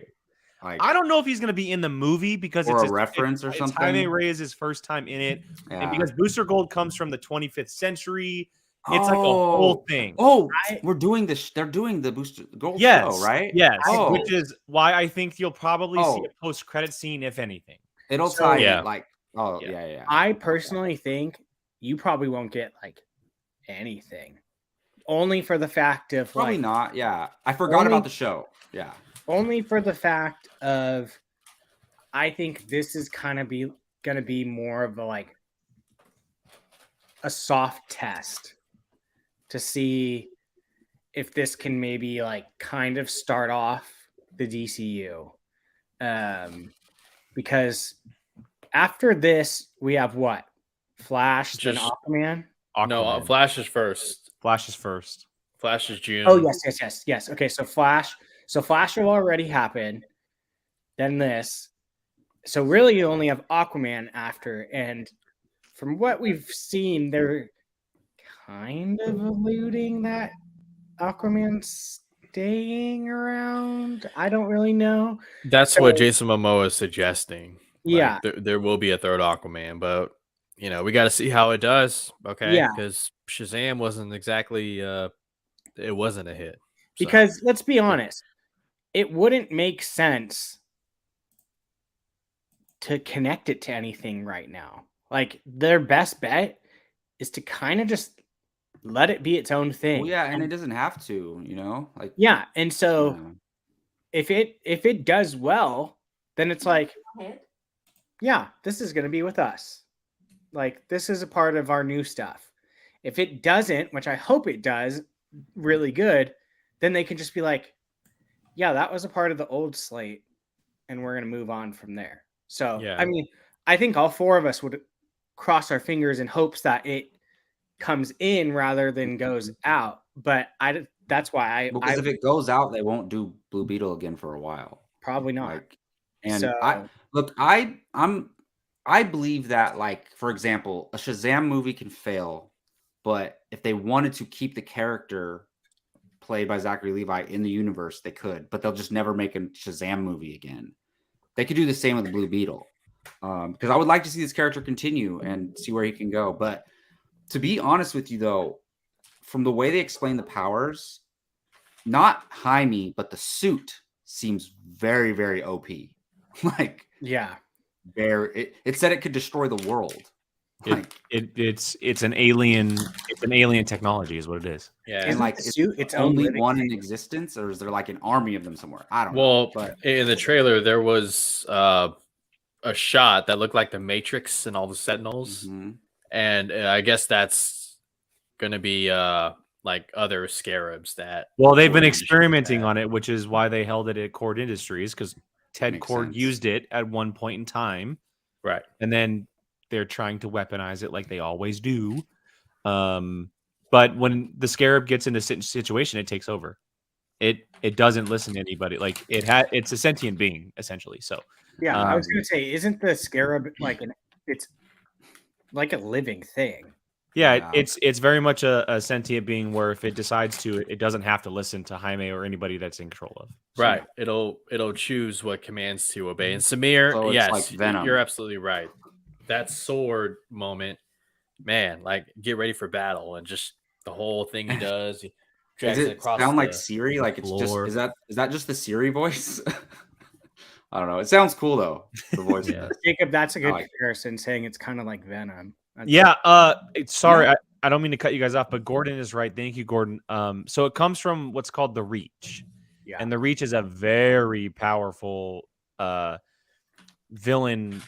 Like, I don't know if he's going to be in the movie because or it's a reference or it's something. Jaime Reyes' first time in it, and because Booster Gold comes from the 25th century, it's like a whole thing. We're doing this. They're doing the Booster Gold Yes, show, right? yes. Oh. Which is why I think you'll probably see Oh. a post-credit scene, if anything. It'll So- tie Yeah. in, like, yeah. I personally think you probably won't get like anything, only for the fact of Probably like not. Yeah, I forgot Only- about the show. Yeah, only for the fact of I think this is kind of gonna be more of a soft test to see if this can maybe like kind of start off the DCU. Because after this we have what? Flash, then Just- Aquaman. No, Aquaman. Flash is first. Flash is first. Flash is June. Oh yes. Okay, so Flash will already happen. Then this. So really, you only have Aquaman after, and from what we've seen, they're kind of alluding that Aquaman's staying around. I don't really know. That's what Jason Momoa is suggesting. Yeah, There will be a third Aquaman, but we got to see how it does. Okay, Yeah. because Shazam wasn't exactly it wasn't a hit. So, because let's be honest, it wouldn't make sense to connect it to anything right now. Like their best bet is to kind of just let it be its own thing. well, yeah, and it doesn't have to, like, Yeah, and so yeah. if it does well, then it's like, yeah, this is going to be with us. Like this is a part of our new stuff. If it doesn't, which I hope it does really good, then they can just be like, yeah, that was a part of the old slate and we're going to move on from there. So, Yeah. I mean, I think all four of us would cross our fingers in hopes that it comes in rather than goes out. But that's why Because if it goes out, they won't do Blue Beetle again for a while. probably not. Like, and So- I believe that, like, for example, a Shazam movie can fail, but if they wanted to keep the character played by Zachary Levi in the universe, they could, but they'll just never make a Shazam movie again. They could do the same with the Blue Beetle. Because I would like to see this character continue and see where he can go. But to be honest with you, though, from the way they explain the powers, not Jaime, but the suit seems very, very OP. Like, Yeah. it said it could destroy the world. Like, It's an alien technology is what it is. yeah. and Isn't like, the it's suit its own only living one thing? in existence, or is there like an army of them somewhere? I don't know. Well, But in the trailer there was a shot that looked like the Matrix and all the Sentinels, mhm. and I guess that's gonna be like other scarabs that. Well, they've been Cord experimenting Industries on it, which is why they held it at Cord Industries, because Ted Makes Cord sense. used it at one point in time, had. Right. and then they're trying to weaponize it like they always do. But when the scarab gets in a situation, it takes over. It doesn't listen to anybody. Like it's a sentient being essentially. So Yeah, I was Um, gonna say, isn't the scarab like it's like a living thing? yeah, Yeah. it's very much a sentient being where if it decides to, it doesn't have to listen to Jaime or anybody that's in control of. So, Right. It'll choose what commands to obey. And Samir, So it's yes, like Venom. you're absolutely right. That sword moment, man, like get ready for battle and just the whole thing he does. He drags Does it it across sound like the- Siri? Like it's just floor. is that just the Siri voice? I don't know. It sounds cool though. The voice. Yeah. Jacob, that's a good like it. comparison, saying it's kind of like Venom. That's- Yeah. Sorry, I don't mean to cut you guys off, but Gordon is right. Thank you, Gordon. So it comes from what's called the Reach. Yeah. And the Reach is a very powerful villain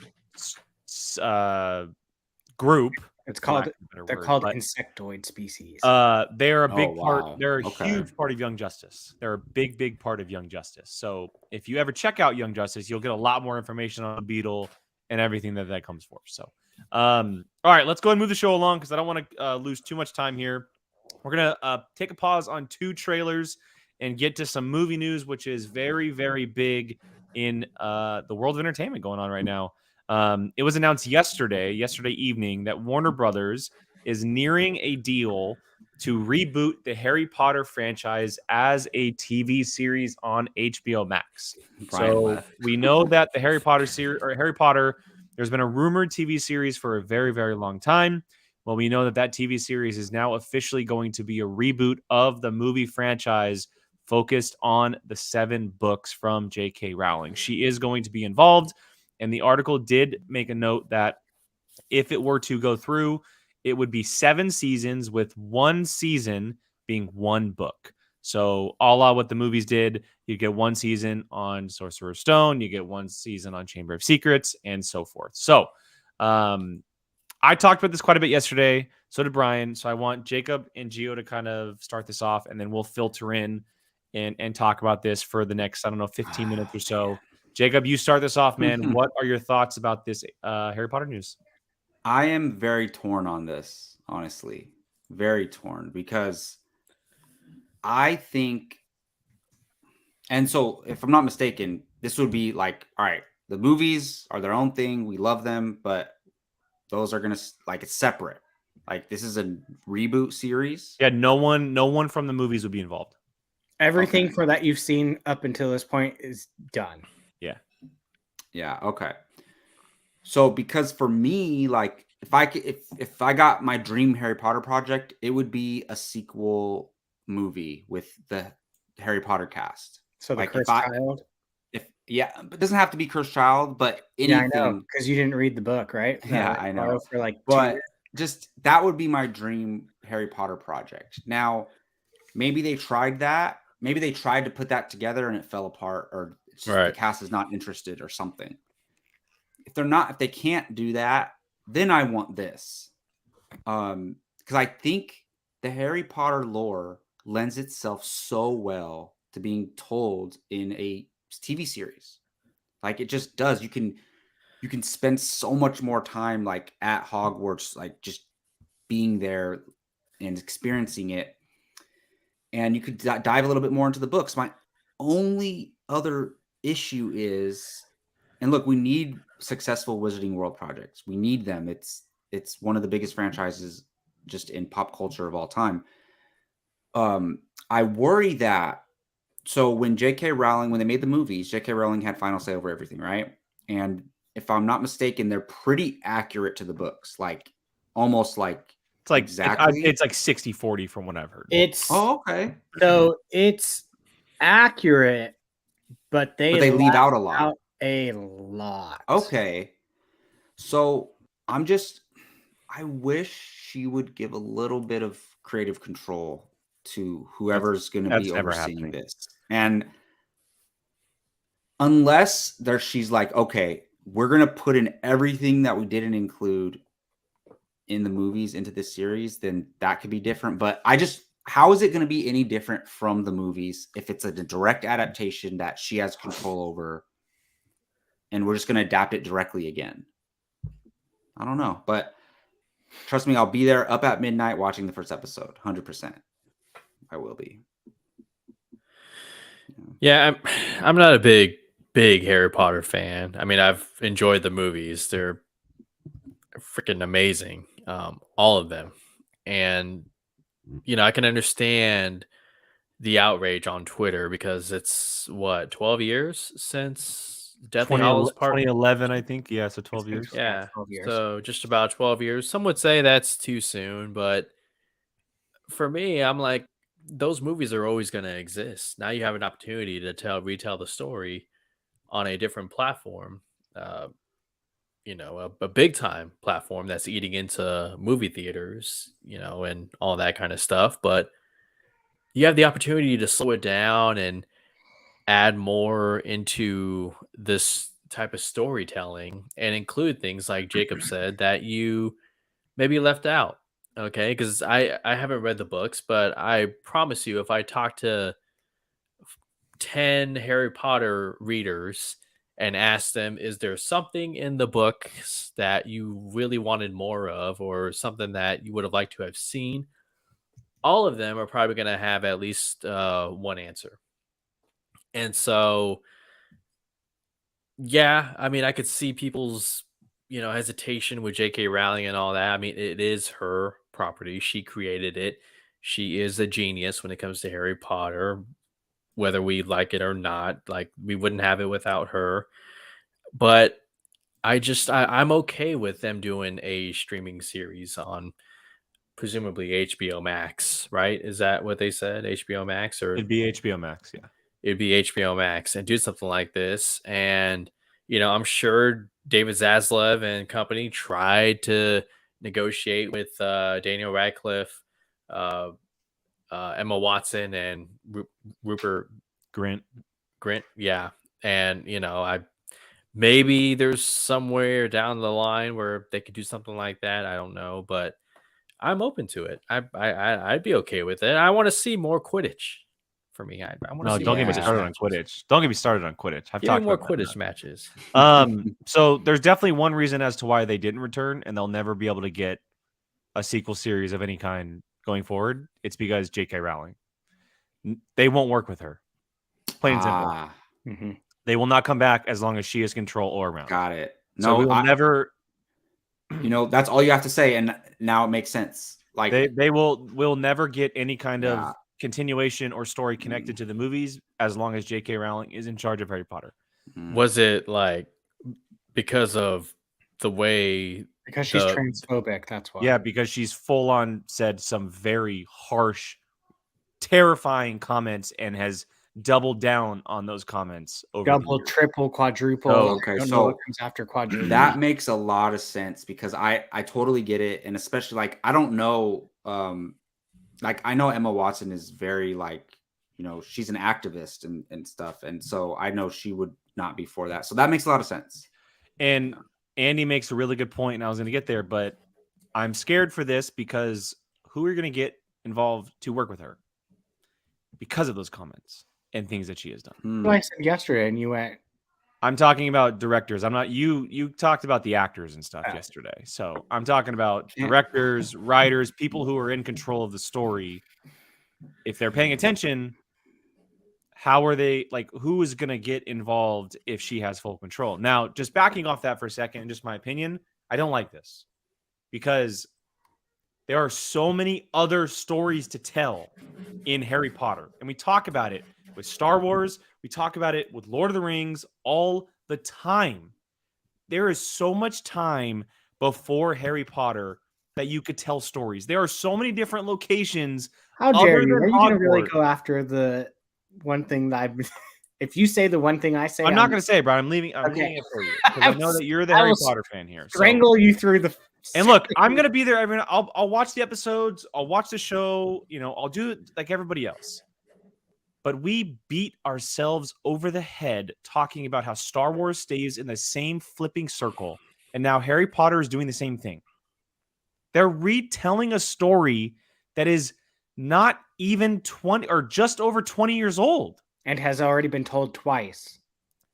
group. It's for called. lack of a better They're word, called but, insectoid species. they're a big Oh, part. wow. They're a Okay. huge part of Young Justice. They're a big part of Young Justice. So if you ever check out Young Justice, you'll get a lot more information on Beetle and everything that comes for. So, all right, let's go ahead and move the show along because I don't want to lose too much time here. We're gonna take a pause on 2 trailers and get to some movie news, which is very, very big in the world of entertainment going on right now. It was announced yesterday evening, that Warner Brothers is nearing a deal to reboot the Harry Potter franchise as a TV series on HBO Max. Brian So left. we know that the Harry Potter series or Harry Potter, there's been a rumored TV series for a very, very long time. Well, we know that that TV series is now officially going to be a reboot of the movie franchise focused on the 7 books from J.K. Rowling. She is going to be involved, and the article did make a note that if it were to go through, it would be 7 seasons with 1 season being 1 book. So, a la what the movies did, you get 1 season on Sorcerer's Stone, you get 1 season on Chamber of Secrets, and so forth. So, I talked about this quite a bit yesterday. So did Brian. So I want Jacob and Gio to kind of start this off, and then we'll filter in and talk about this for the next, 15 minutes or so. Jacob, you start this off, man. What are your thoughts about this Harry Potter news? I am very torn on this, honestly. Very torn because I think, and so if I'm not mistaken, this would be like, all right, the movies are their own thing. We love them, but those are going to, like, it's separate. Like, this is a reboot series. Yeah, no one from the movies would be involved. Everything for that you've seen up until this point is done. Yeah. Okay. So, because for me, like, if I got my dream Harry Potter project, it would be a sequel movie with the Harry Potter cast. So the Like, Chris Child. but it doesn't have to be Cursed Child, but Yeah, I anything. know, because you didn't read the book, right? Yeah, I know. For like 2 But years. just that would be my dream Harry Potter project. Now, maybe they tried that. Maybe they tried to put that together and it fell apart, or it's just the cast is not interested or something. If they can't do that, then I want this. Because I think the Harry Potter lore lends itself so well to being told in a TV series. Like, it just does. You can spend so much more time, like, at Hogwarts, like, just being there and experiencing it. And you could dive a little bit more into the books. My only other issue is, and look, we need successful Wizarding World projects. We need them. It's one of the biggest franchises just in pop culture of all time. I worry that, so when J.K. Rowling, when they made the movies, J.K. Rowling had final say over everything, right? And if I'm not mistaken, they're pretty accurate to the books, like almost like It's like exactly. it's like 60-40 from what I've heard. It's okay. So it's accurate, but they leave out a lot. A lot. Okay. So I wish she would give a little bit of creative control to whoever's going to be overseeing this. And unless she's like, okay, we're going to put in everything that we didn't include in the movies into this series, then that could be different. But how is it going to be any different from the movies if it's a direct adaptation that she has control over and we're just going to adapt it directly again? I don't know, but trust me, I'll be there up at midnight watching the first episode. 100%. I will be. Yeah, I'm not a big Harry Potter fan. I mean, I've enjoyed the movies. They're freaking amazing. All of them. And I can understand the outrage on Twitter because it's 12 years since Deathly Hallows Part 2011, I think. Yeah, so 12 years. Yeah, 12 years. so just about 12 years. Some would say that's too soon, but for me, I'm like, those movies are always going to exist. Now you have an opportunity to retell the story on a different platform, a big time platform that's eating into movie theaters, and all that kind of stuff. But you have the opportunity to slow it down and add more into this type of storytelling and include things like Jacob said that you maybe left out. Okay, because I haven't read the books, but I promise you, if I talk to 10 Harry Potter readers and ask them, is there something in the books that you really wanted more of, or something that you would have liked to have seen, all of them are probably going to have at least one answer. And so, yeah, I mean, I could see people's hesitation with J.K. Rowling and all that. I mean, it is her property. She created it. She is a genius when it comes to Harry Potter, whether we like it or not. Like, we wouldn't have it without her. But I'm okay with them doing a streaming series on presumably HBO Max, right? Is that what they said? HBO Max, or It'd be HBO Max, yeah. it'd be HBO Max, and do something like this. And I'm sure David Zaslav and company tried to negotiate with Daniel Radcliffe, uh, Emma Watson, and Rupert Grint. Yeah. And I maybe there's somewhere down the line where they could do something like that. I don't know, but I'm open to it. I'd be okay with it. I want to see more Quidditch. For me, I want to No, see don't more get me Quidditch started on matches. Quidditch. Don't get me started on Quidditch. I've Give me talked more about that Quidditch matches. So there's definitely one reason as to why they didn't return, and they'll never be able to get a sequel series of any kind going forward. It's because J.K. Rowling. They won't work with her. Plain and simple. Mm-hmm. They will not come back as long as she is control or around. Got it. So No, we will never. That's all you have to say, and now it makes sense. Like will never get any kind Yeah. of continuation or story connected to the movies as long as J.K. Rowling is in charge of Harry Potter. Was it like because of the way? Because she's transphobic, that's why. Yeah, because she's full on said some very harsh, terrifying comments and has doubled down on those comments over double, triple, quadruple. Okay, don't so know what comes after quadruple. That makes a lot of sense because I totally get it, and especially like I don't know, like I know Emma Watson is very like she's an activist and stuff, and so I know she would not be for that. So that makes a lot of sense. And Andy makes a really good point, and I was going to get there, but I'm scared for this because who are you going to get involved to work with her because of those comments and things that she has done? Well, I said yesterday, and you went. I'm talking about directors. I'm not you. You talked about the actors and stuff yesterday, so I'm talking about directors, writers, people who are in control of the story. If they're paying attention, how are they like? Who is going to get involved if she has full control? Now, just backing off that for a second, just my opinion, I don't like this because there are so many other stories to tell in Harry Potter, and we talk about it with Star Wars. We talk about it with Lord of the Rings all the time. There is so much time before Harry Potter that you could tell stories. There are so many different locations. How dare you? Are you going to really go after the one thing that I've if you say the one thing I say, I'm not going to say it, Brian. I'm leaving it for you because I know that you're the Harry Potter fan here. Strangle you through the. And look, I'm going to be there. I'll watch the episodes. I'll watch the show. I'll do it like everybody else. But we beat ourselves over the head talking about how Star Wars stays in the same flipping circle. And now Harry Potter is doing the same thing. They're retelling a story that is not even 20 or just over 20 years old. And has already been told twice.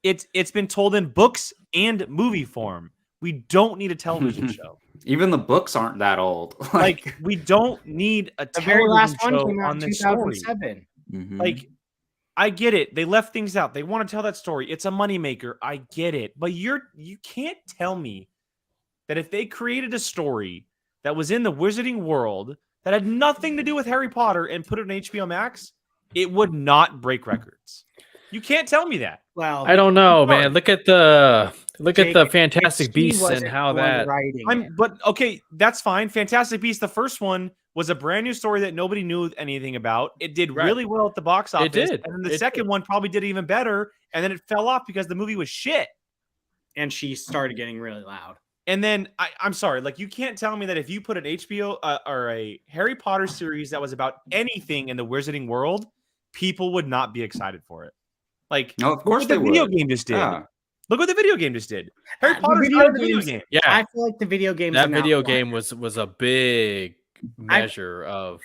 It's been told in books and movie form. We don't need a television show. Even the books aren't that old. Like we don't need a television very last show one came out on in this 2007. story. Mm-hmm. Like I get it. They left things out. They want to tell that story. It's a moneymaker. I get it. But you can't tell me that if they created a story that was in the wizarding world that had nothing to do with Harry Potter and put it on HBO Max, it would not break records. You can't tell me that. Well, I don't know, man. Look at the Fantastic Beasts and how that. But okay, that's fine. Fantastic Beasts, the first one was a brand new story that nobody knew anything about. It did really well at the box office. It did. And then the second one probably did even better. And then it fell off because the movie was shit. And she started getting really loud. And then I'm sorry, like you can't tell me that if you put an HBO or a Harry Potter series that was about anything in the wizarding world, people would not be excited for it. Like, no, of course the video game just did. Yeah. Look what the video game just did. Harry Potter's not a video game. Yeah, I feel like the video game. That video game was a big measure of.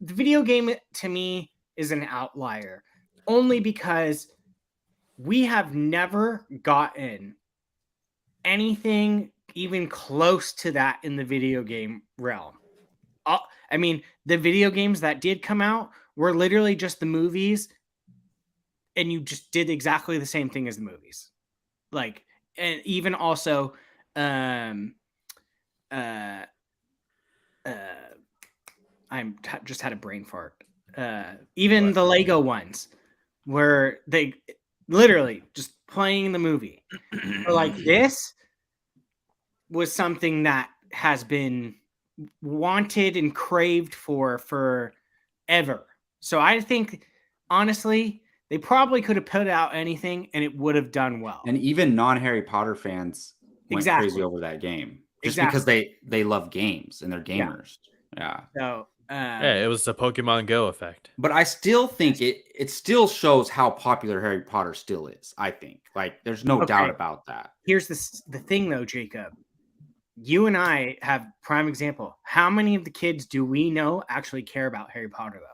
The video game to me is an outlier, only because we have never gotten anything even close to that in the video game realm. I mean, the video games that did come out were literally just the movies, and you just did exactly the same thing as the movies. Like, and even also, I just had a brain fart. Even the Lego ones, where they literally just playing the movie, or like this was something that has been wanted and craved for forever. So I think, honestly, they probably could have put out anything and it would have done well. And even non-Harry Potter fans went crazy over that game just because they love games and they're gamers. Yeah. So it was the Pokemon Go effect. But I still think it still shows how popular Harry Potter still is. I think, like, there's no doubt about that. Here's the thing, though, Jacob. You and I have prime example. How many of the kids do we know actually care about Harry Potter, though?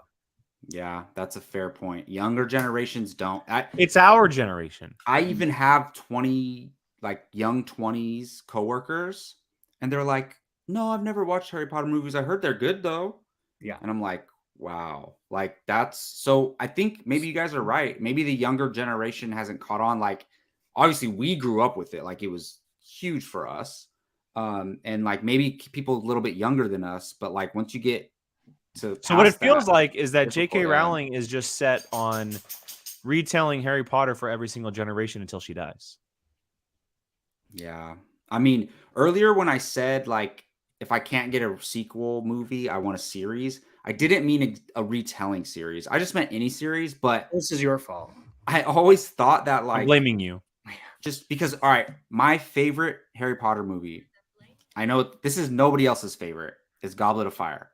Yeah, that's a fair point. Younger generations don't. It's our generation. I even have young 20s coworkers, and they're like, "No, I've never watched Harry Potter movies. I heard they're good, though." Yeah. And I'm like, wow. Like, that's so I think maybe you guys are right. Maybe the younger generation hasn't caught on. Like, obviously we grew up with it. Like, it was huge for us. And like maybe people a little bit younger than us, but like once you get to so what it feels like is that J.K. Rowling is just set on retelling Harry Potter for every single generation until she dies. Yeah. I mean, earlier when I said, like, if I can't get a sequel movie, I want a series, I didn't mean a retelling series. I just meant any series, but this is your fault. I always thought that, like, I'm blaming you. Just because, all right, my favorite Harry Potter movie, I know this is nobody else's favorite, is Goblet of Fire.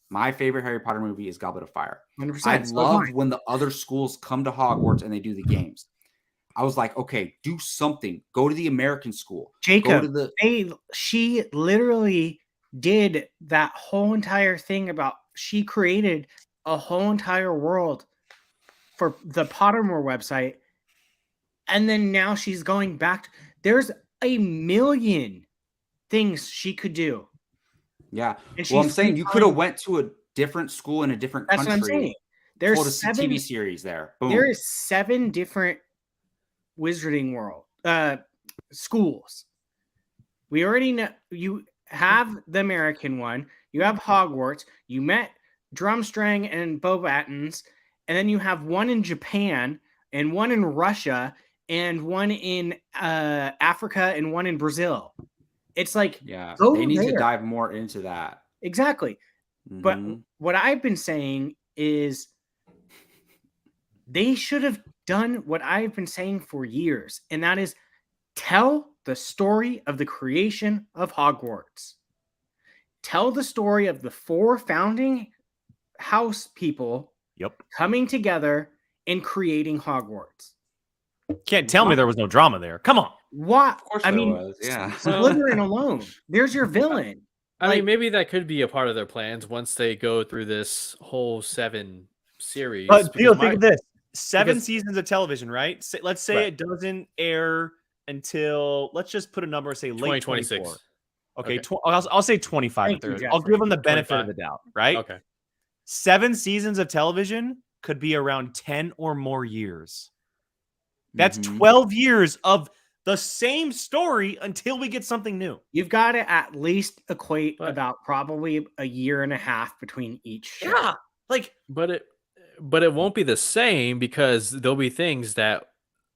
My favorite Harry Potter movie is Goblet of Fire. 100%. I love when the other schools come to Hogwarts and they do the games. I was like, okay, do something. Go to the American school. Jacob, she literally did that whole entire thing about, she created a whole entire world for the Pottermore website. And then now she's going back. There's a million things she could do. Yeah. Well, I'm saying you could have went to a different school in a different country. That's what I'm saying. There's a TV series there. Boom. There is 7 different Wizarding World schools. We already know. You have the American one. You have Hogwarts. You met Drumstrang and Bobattens, and then you have one in Japan and one in Russia and one in Africa and one in Brazil. It's like, they need to dive more into that. Exactly. Mm-hmm. But what I've been saying is they should have done what I've been saying for years, and that is tell the story of the creation of Hogwarts. Tell the story of the 4 founding house people coming together and creating Hogwarts. Can't tell me there was no drama there. Come on. What? Of course there was. Yeah. Slytherin alone. There's your villain. I mean, maybe that could be a part of their plans once they go through this whole 7 series. But Beetle, think of this: 7 seasons of television, right? Let's say it doesn't air until, let's just put a number, say late 2026. Okay, I'll say 25. I'll give them the benefit 25. Of the doubt, right? Okay. 7 seasons of television could be around 10 or more years. That's 12 years of the same story until we get something new. You've got to at least equate about probably a year and a half between each show. Yeah, like, but it won't be the same because there'll be things that.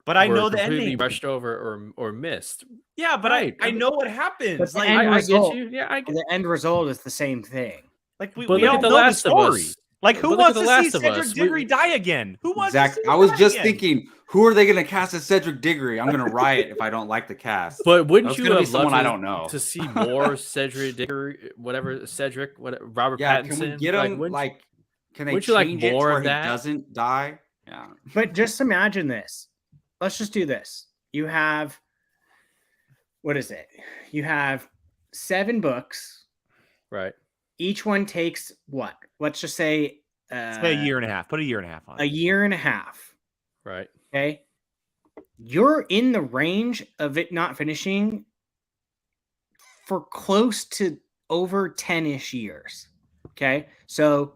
But I know the ending rushed over or missed. Yeah, but I know what happens. Like, I get you. Yeah, the end result is the same thing. Like we all know the story. Like, who wants to see Cedric Diggory die again? Who wants to see I was just thinking, who are they going to cast as Cedric Diggory? I'm going to riot if I don't like the cast. But wouldn't you have someone I don't know to see more Cedric Diggory, Robert Pattinson? Can we get him? Can they change it where he doesn't die? Yeah. But just imagine this. Let's just do this. You have, what is it? You have 7 books. Right. Each one takes what? Let's just say a year and a half. Put a year and a half on it. A year and a half. Right. Okay. You're in the range of it not finishing for close to over 10-ish years. Okay. So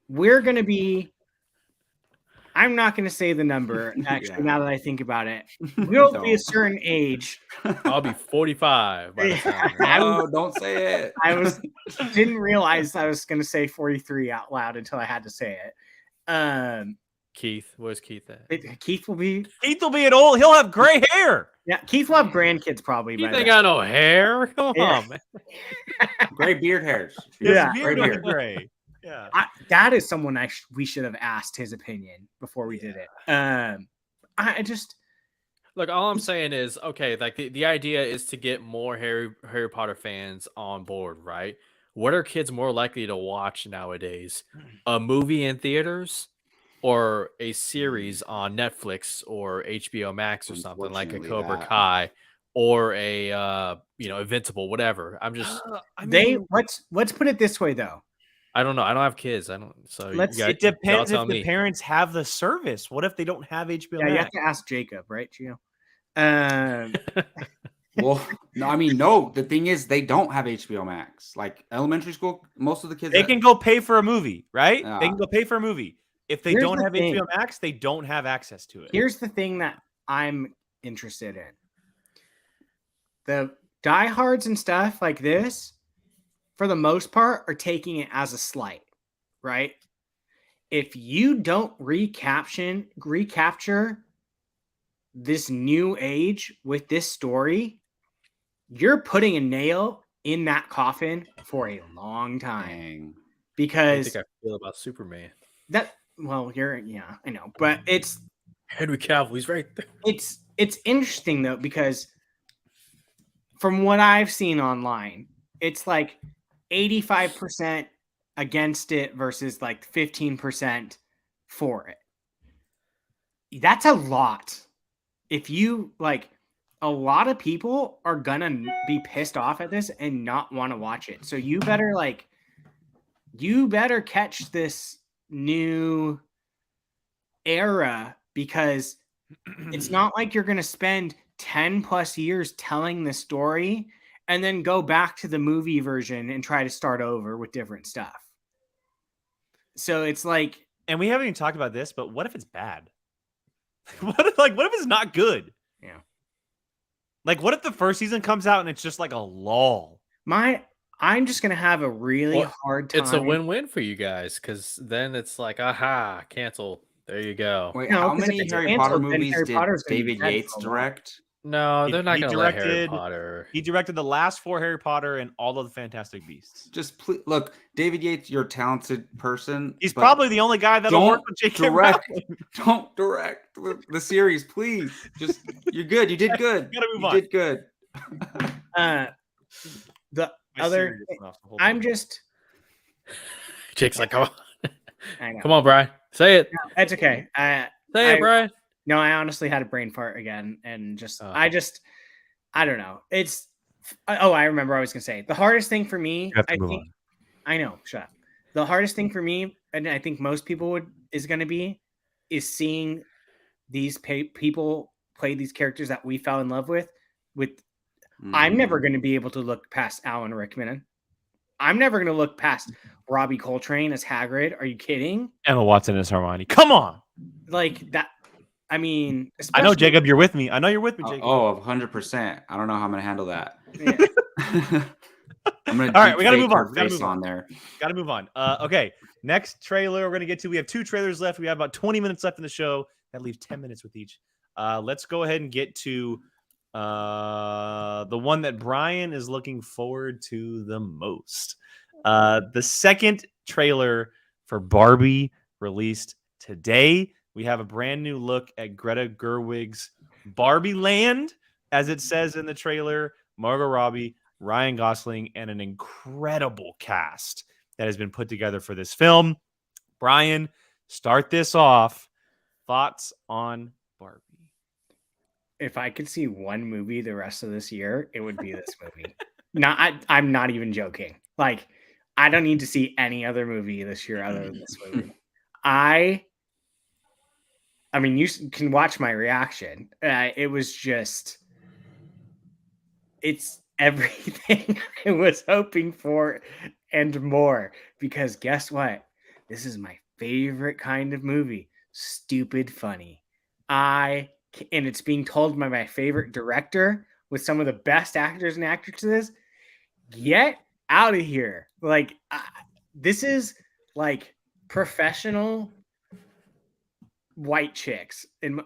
we're going to be, I'm not going to say the number. Actually, Yeah. now that I think about it, we'll be a Don't. certain age. I'll be 45 by the time. No, don't say it. Didn't realize I was going to say 43 out loud until I had to say it. Keith, where's Keith at? Keith will be an old. He'll have gray hair. Yeah, Keith will have grandkids probably. Keith by ain't then. got no hair. Come Yeah. on, man. Gray beard hairs. Yeah. His beard Gray was beard. gray. Yeah. That is someone we should have asked his opinion before we did it. I just Look, all I'm saying is, okay, like the idea is to get more Harry Potter fans on board, right? What are kids more likely to watch nowadays? A movie in theaters or a series on Netflix or HBO Max or something like a Unfortunately, Cobra that. Kai or a Invincible, whatever. I'm just let's put it this way though. I don't know. I don't have kids. I don't. So It depends if the parents have the service. What if they don't have HBO Yeah, Max? you have to ask Jacob, right, Gio? Well, no, I mean, no. The thing is, they don't have HBO Max. Like elementary school, most of the kids They can go pay for a movie, right? Yeah. They can go pay for a movie. If they Here's don't the have thing. HBO Max, they don't have access to it. Here's the thing that I'm interested in. The diehards and stuff like this, for the most part, are taking it as a slight, right? If you don't recapture this new age with this story, you're putting a nail in that coffin for a long time. Dang. I Because think I feel about Superman. I know, but it's Henry Cavill, he's right there. it's interesting though, because from what I've seen online, it's like 85% against it versus like 15% for it. That's a lot. If you like, a lot of people are gonna be pissed off at this and not want to watch it. So you better catch this new era, because it's not like you're gonna spend 10 plus years telling the story and then go back to the movie version and try to start over with different stuff. So it's like, And we haven't even talked about this, but what if it's bad? What if it's not good? Yeah. Like, what if the first season comes out and it's just like a lull? I'm just gonna have a really hard time. It's a win-win for you guys, because then it's like, aha, cancel. There you go. Wait, No, how 'cause if many it's Harry canceled, Potter then movies Harry did Potter's gonna be David dead Yates for a while. direct? No, they're not He going to let Harry directed- Potter. He directed the last 4 Harry Potter and all of the Fantastic Beasts. Just look, David Yates, you're a talented person. He's but probably the only guy that'll don't work with J.K. direct. Rowling. Don't direct the series, please. Just you're good. You did good. Gotta move You on. did good. The My other, serious enough to hold I'm on. just, Jake's like, come on. I know. Come on, Brian. Say it. It's okay. Say I- it, Brian. No, I honestly had a brain fart again, and just Oh. I don't know. It's I remember I was gonna say the hardest thing for me. You have to I move think on. I know. Shut up. The hardest thing for me, and I think most people is seeing these people play these characters that we fell in love with. I'm never going to be able to look past Alan Rickman. I'm never going to look past Robbie Coltrane as Hagrid. Are you kidding? Emma Watson as Hermione. Come on. Like that. I mean, I know, especially- Jacob, you're with me. I know you're with me, Jacob. Oh, 100%. I don't know how I'm gonna handle that. Yeah. I'm gonna. All right, we gotta deepfake move on. her We gotta face move on. there. Got to move on. Okay, next trailer we're going to get to. We have 2 trailers left. We have about 20 minutes left in the show. That leaves 10 minutes with each. Let's go ahead and get to the one that Brian is looking forward to the most. The second trailer for Barbie released today. We have a brand new look at Greta Gerwig's Barbie Land, as it says in the trailer. Margot Robbie, Ryan Gosling, and an incredible cast that has been put together for this film. Brian, start this off. Thoughts on Barbie? If I could see one movie the rest of this year, it would be this movie. I'm not even joking. Like, I don't need to see any other movie this year other than this movie. I mean, you can watch my reaction. It was just, it's everything I was hoping for and more. Because guess what? This is my favorite kind of movie. stupid funny. And it's being told by my favorite director with some of the best actors and actresses. Get out of here. Like, this is like professional white chicks. And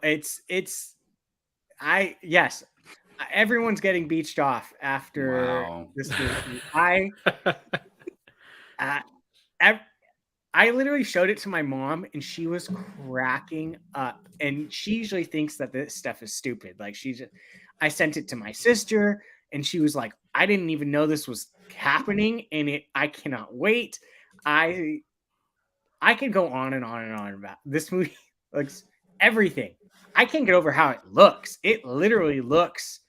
everyone's getting beached off after this movie. I literally showed it to my mom and she was cracking up. And she usually thinks that this stuff is stupid. Like, I sent it to my sister and she was like, I didn't even know this was happening, and I cannot wait. I could go on and on and on about this movie. Looks everything. I can't get over how it looks. It literally looks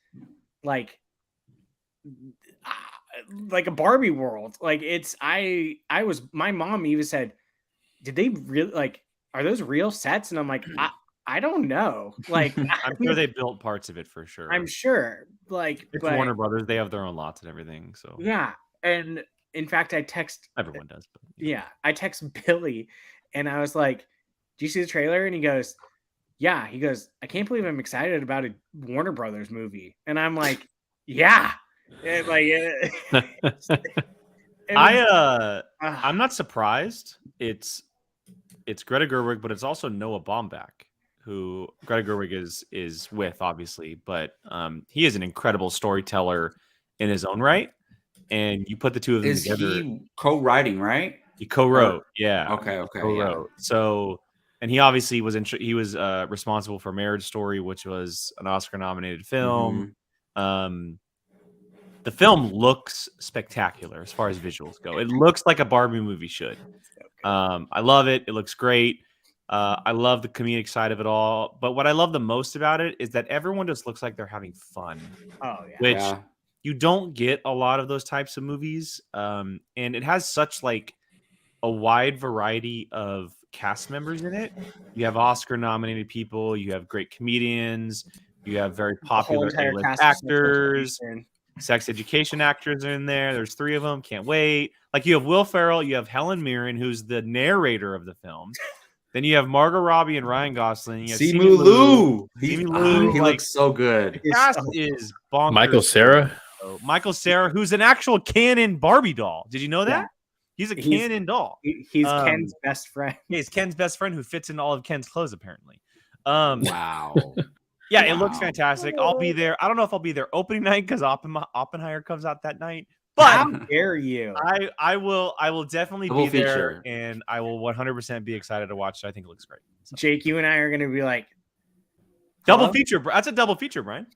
like a Barbie world. Like, my mom even said, did they really, like, are those real sets? And I'm like, I don't know. Like, I'm sure they built parts of it for sure. I'm sure. Like, it's Warner Brothers. They have their own lots and everything. So yeah. And in fact, everyone does. But yeah, I text Billy and I was like, do you see the trailer? And he goes, yeah. He goes, I can't believe I'm excited about a Warner Brothers movie. And I'm like, yeah. And I'm not surprised. It's Greta Gerwig, but it's also Noah Baumbach, who Greta Gerwig is with, obviously, but he is an incredible storyteller in his own right. And you put the two of them together. Is he co-writing, right? He co-wrote, yeah. Okay, co-wrote. Yeah. So, and he obviously was responsible for Marriage Story, which was an Oscar-nominated film. Mm-hmm. The film looks spectacular as far as visuals go. It looks like a Barbie movie should. I love it. It looks great. I love the comedic side of it all. But what I love the most about it is that everyone just looks like they're having fun. Oh, yeah. Which you don't get a lot of those types of movies. And it has such like a wide variety of cast members in it. You have Oscar-nominated people. You have great comedians. You have very popular actors. Sex Education actors are in there. There's 3 of them. Can't wait. Like, you have Will Ferrell. You have Helen Mirren, who's the narrator of the film. Then you have Margot Robbie and Ryan Gosling. Simu Liu. He like, looks so good. The cast is bonkers. Michael Cera, who's an actual canon Barbie doll. Did you know that? Yeah. He's a canon doll. He's Ken's best friend. He's Ken's best friend who fits in all of Ken's clothes, apparently. Wow. Yeah, it looks fantastic. I'll be there. I don't know if I'll be there opening night because Oppenheimer comes out that night. But how dare you? I will definitely be there, and I will 100% be excited to watch it. I think it looks great. So. Jake, you and I are going to be like double feature. That's a double feature, Brian.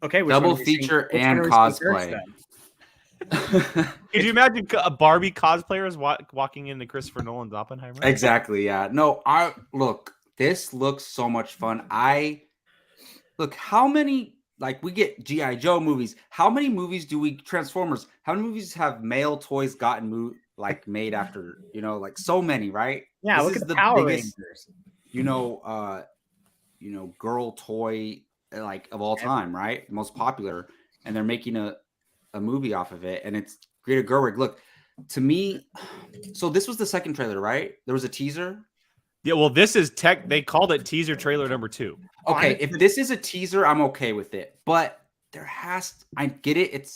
Okay, double feature and cosplay. Could you imagine a Barbie cosplayers walking into Christopher Nolan's Oppenheimer? Exactly. Yeah. No. This looks so much fun. Look, how many, like, we get G.I. Joe movies. How many movies do we, Transformers, how many movies have male toys gotten made after, like, so many, right? Yeah, look at the Power Rangers. Girl toy, like, of all time, right? Most popular. And they're making a movie off of it. And it's Greta Gerwig. Look, to me, so this was the second trailer, right? There was a teaser. Yeah, well, this is they called it teaser trailer number 2. Okay, if this is a teaser, I'm okay with it. But I get it.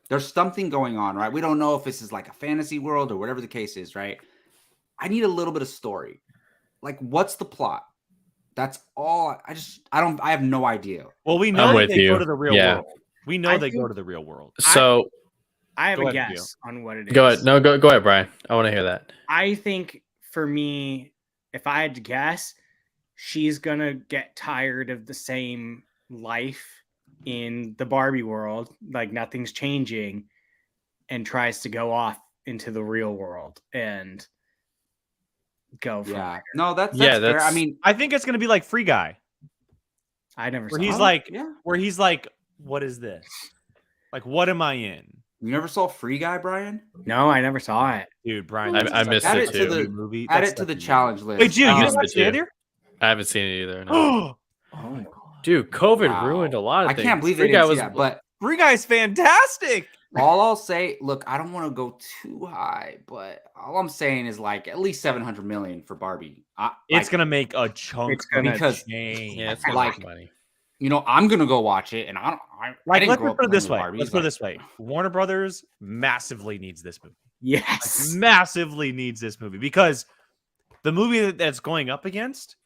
There's something going on, right? We don't know if this is like a fantasy world or whatever the case is, right? I need a little bit of story. Like, what's the plot? That's all. I have no idea. Well, we know that they go to the real world. We know they go to the real world. So I have a guess on what it is. Go ahead. No, go ahead, Brian. I want to hear that. I think for me, if I had to guess, she's going to get tired of the same life in the Barbie world. Like, nothing's changing, and tries to go off into the real world and go from there. No, that's fair. I mean, I think it's going to be like Free Guy. I never saw it. Where he's like, what is this? Like, what am I in? You never saw Free Guy, Brian? No, I never saw it. Dude, Brian, I missed it too. Movie. Add it to the challenge list. Wait, you didn't watch it either? I haven't seen it either. No. Oh my god, dude, COVID ruined a lot of things. I can't believe Free Guy was, but Free Guy's fantastic. All I'll say, look, I don't want to go too high, but all I'm saying is like at least 700 million for Barbie. It's Like, gonna make a chunk It's gonna- of because change. Yeah, it's gonna Like, make money. I'm gonna go watch it, and I Like, didn't let's grow put up it this playing way. with Let's Barbies, put it like- this way. Warner Brothers massively needs this movie. Yes. Massively needs this movie because the movie that's going up against,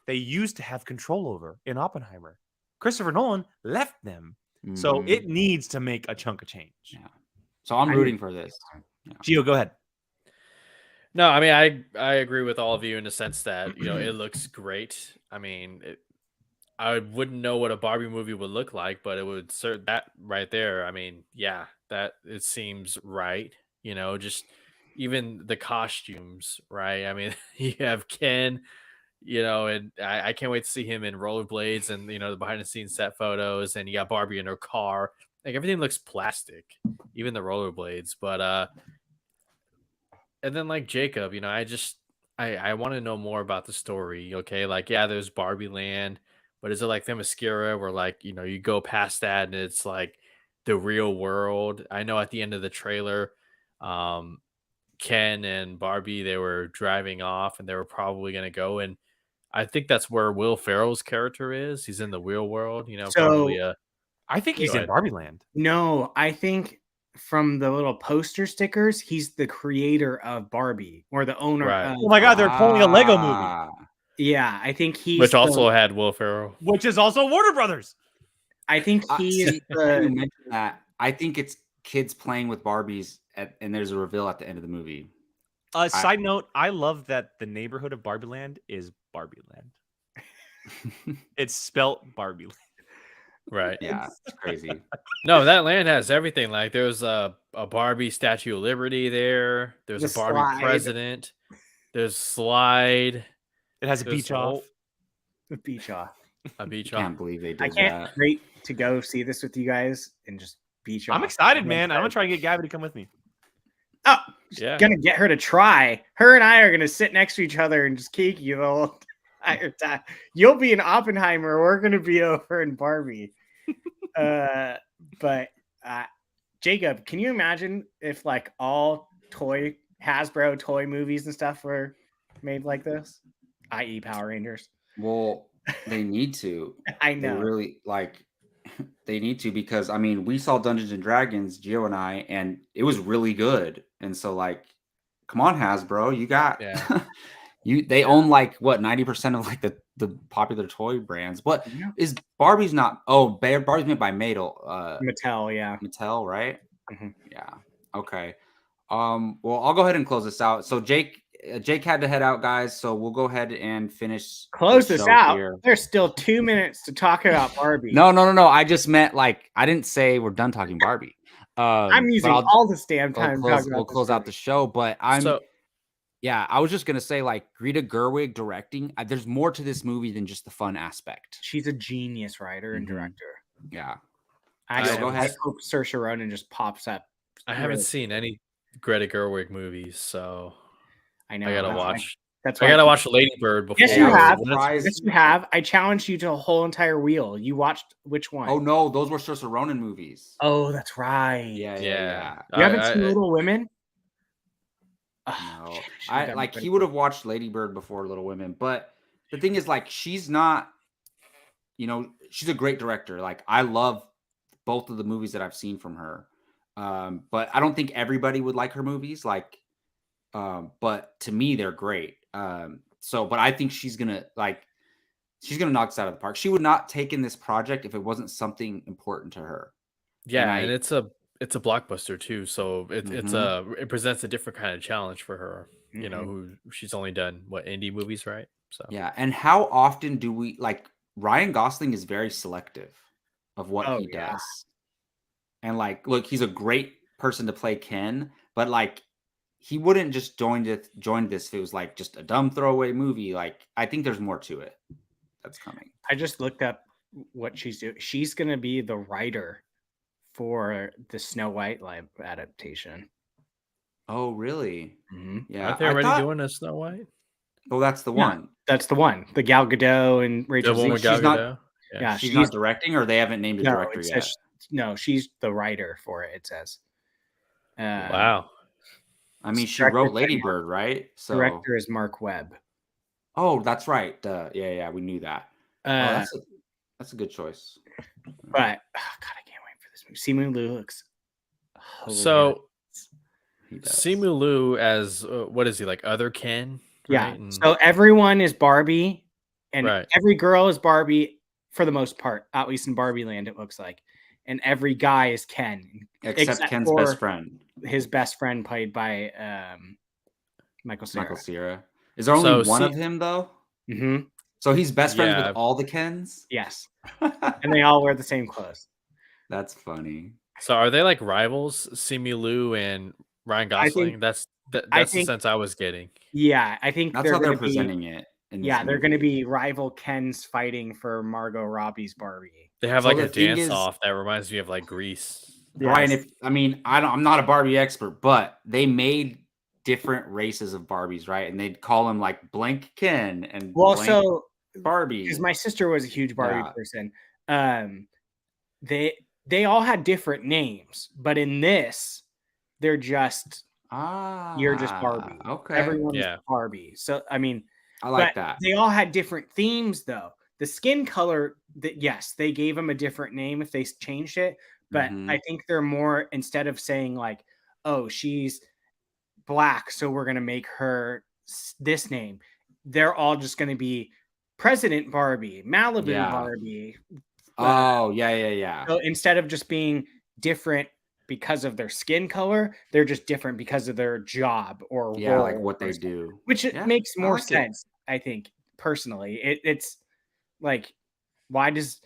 they used to have control over in Oppenheimer. Christopher Nolan left them, so Mhm. it needs to make a chunk of change. Yeah. So I'm rooting for this. Gio, go ahead. No, I mean, I agree with all of you in the sense that it looks great. I mean, I wouldn't know what a Barbie movie would look like, but it would that right there. I mean, yeah, that it seems right. Just even the costumes, right? I mean, you have Ken, and I can't wait to see him in rollerblades and the behind the scenes set photos, and you got Barbie in her car. Like everything looks plastic, even the rollerblades. But and then like Jacob, I want to know more about the story. Okay, like yeah, there's Barbie Land, but is it like Themyscira where like you go past that and it's like the real world? I know at the end of the trailer, Ken and Barbie, they were driving off and they were probably going to go, and I think that's where Will Ferrell's character is. He's in the real world, So- probably I think he's Go in ahead. Barbie Land. No, I think from the little poster stickers, he's the creator of Barbie or the owner. Right. Of, Oh my God, they're pulling a Lego movie, Ah. yeah, I think he's which the- also had Will Ferrell. which is also Warner Brothers. I think he is See, now you the. mentioned that. I think it's kids playing with Barbies, and there's a reveal at the end of the movie. Side note, I love that the neighborhood of Barbie Land is Barbie Land. It's spelt Barbie Land. Right. Yeah, it's crazy. No, that land has everything. Like there's a Barbie Statue of Liberty there. There's The a Barbie slide. president. There's slide. It has a There's beach a whole- off. The beach off. A beach Can't off. believe they did I can't that. wait to go see this with you guys and just beach off. I'm excited, man. I'm gonna try and get Gabby to come with me. Oh, Yeah. gonna get her to try. Her and I are gonna sit next to each other and just kiki the whole entire time. You'll be in Oppenheimer. We're gonna be over in Barbie. But Jacob, can you imagine if like all Hasbro toy movies and stuff were made like this, i.e., Power Rangers? Well, they need to. I They know. really they need to, because I mean, we saw Dungeons and Dragons, Gio and I, and it was really good. And so like, come on, Hasbro, you got Yeah. they own like what 90% of like the popular toy brands. What Yeah. is Barbie's not? Oh, Barbie's made by Mattel, yeah. Mattel, right? Mhm. Yeah. Okay. Well, I'll go ahead and close this out. So Jake had to head out, guys. So we'll go ahead and finish. Close the this show out. here. There's still 2 minutes to talk about Barbie. No. I just meant like I didn't say we're done talking Barbie. I'm but using I'll- all this damn time. We'll close out the show. But So I was just gonna say like Greta Gerwig directing. There's more to this movie than just the fun aspect. She's a genius writer and Mhm. director. Yeah. I go ahead. hope Saoirse Ronan just pops up. I haven't Really. seen any Greta Gerwig movies, so I know. I gotta that's why- watch. That's I why gotta watch Lady Bird before. Yes, you have. when it's- Yes, you have. I challenged you to a whole entire wheel. You watched which one? Oh no, those were Saoirse Ronan movies. Oh, that's right. Yeah. You haven't seen I- Little Women? No, Oh, I like he would have watched Lady Bird before Little Women, but the thing is, like, she's not, she's a great director. Like, I love both of the movies that I've seen from her, but I don't think everybody would like her movies. Like, but to me, they're great. But I think she's gonna knock this out of the park. She would not take in this project if it wasn't something important to her. Yeah, And and it's a blockbuster too, so Mhm. it presents a different kind of challenge for her. Mhm. Who she's only done indie movies, right? So Yeah, and how often do we like Ryan Gosling is very selective of what Oh, he yeah. does. And like, look, he's a great person to play Ken, but like he wouldn't just join this if it was like just a dumb throwaway movie. Like, I think there's more to it that's coming. I just looked up what she's doing. She's going to be the writer for the Snow White live adaptation. Oh, really? Mhm. Yeah. aren't they I already thought- doing a Snow White? Oh, that's the Yeah. one. That's the one. The Gal Gadot and The Rachel one with Zegers. Gal she's not- Gadot? Yeah, She's not directing, or they haven't named a no, director it yet. says, no, she's the writer for it. It says Wow. I mean, she Directed wrote by Lady Mark- Bird, right? So, Director is Mark Webb. oh, that's right. Yeah, we knew that. Uh, That's a good choice. but God, I can't wait for this movie. Simu Liu looks hilarious. So He does. Simu Liu as what is he like? Other Ken? Yeah. Right? And- So everyone is Barbie, and Right. every girl is Barbie for the most part, at least in Barbie Land, it looks like. And every guy is Ken, Except Ken's for best friend, his best friend, played by Michael Cera. Michael Cera. Is there only one of him though? Mm-hmm. So he's best friends Yeah. with all the Kens? Yes. And they all wear the same clothes. That's funny. So are they like rivals, Simu Liu and Ryan Gosling? That's the sense I was getting. Yeah, I think That's how they're presenting it. They're going to be rival Kens fighting for Margot Robbie's Barbie. They have So like the a thing dance is- off that reminds me of like Grease. Brian, I'm not a Barbie expert, but they made different races of Barbies, right? And they'd call them like blank Ken and blank Barbie. Because my sister was a huge Barbie person. They all had different names, but in this, they're just you're just Barbie. Okay. Everyone's Barbie. So I mean, I like that. They all had different themes though. The skin color, yes, they gave them a different name if they changed it. But I think they're more, instead of saying like, oh, she's black, so we're going to make her this name. They're all just going to be President Barbie, Malibu Barbie. Oh, yeah. So instead of just being different because of their skin color, they're just different because of their job or role, like what they do. Which makes more sense, I think, personally. It's like, why does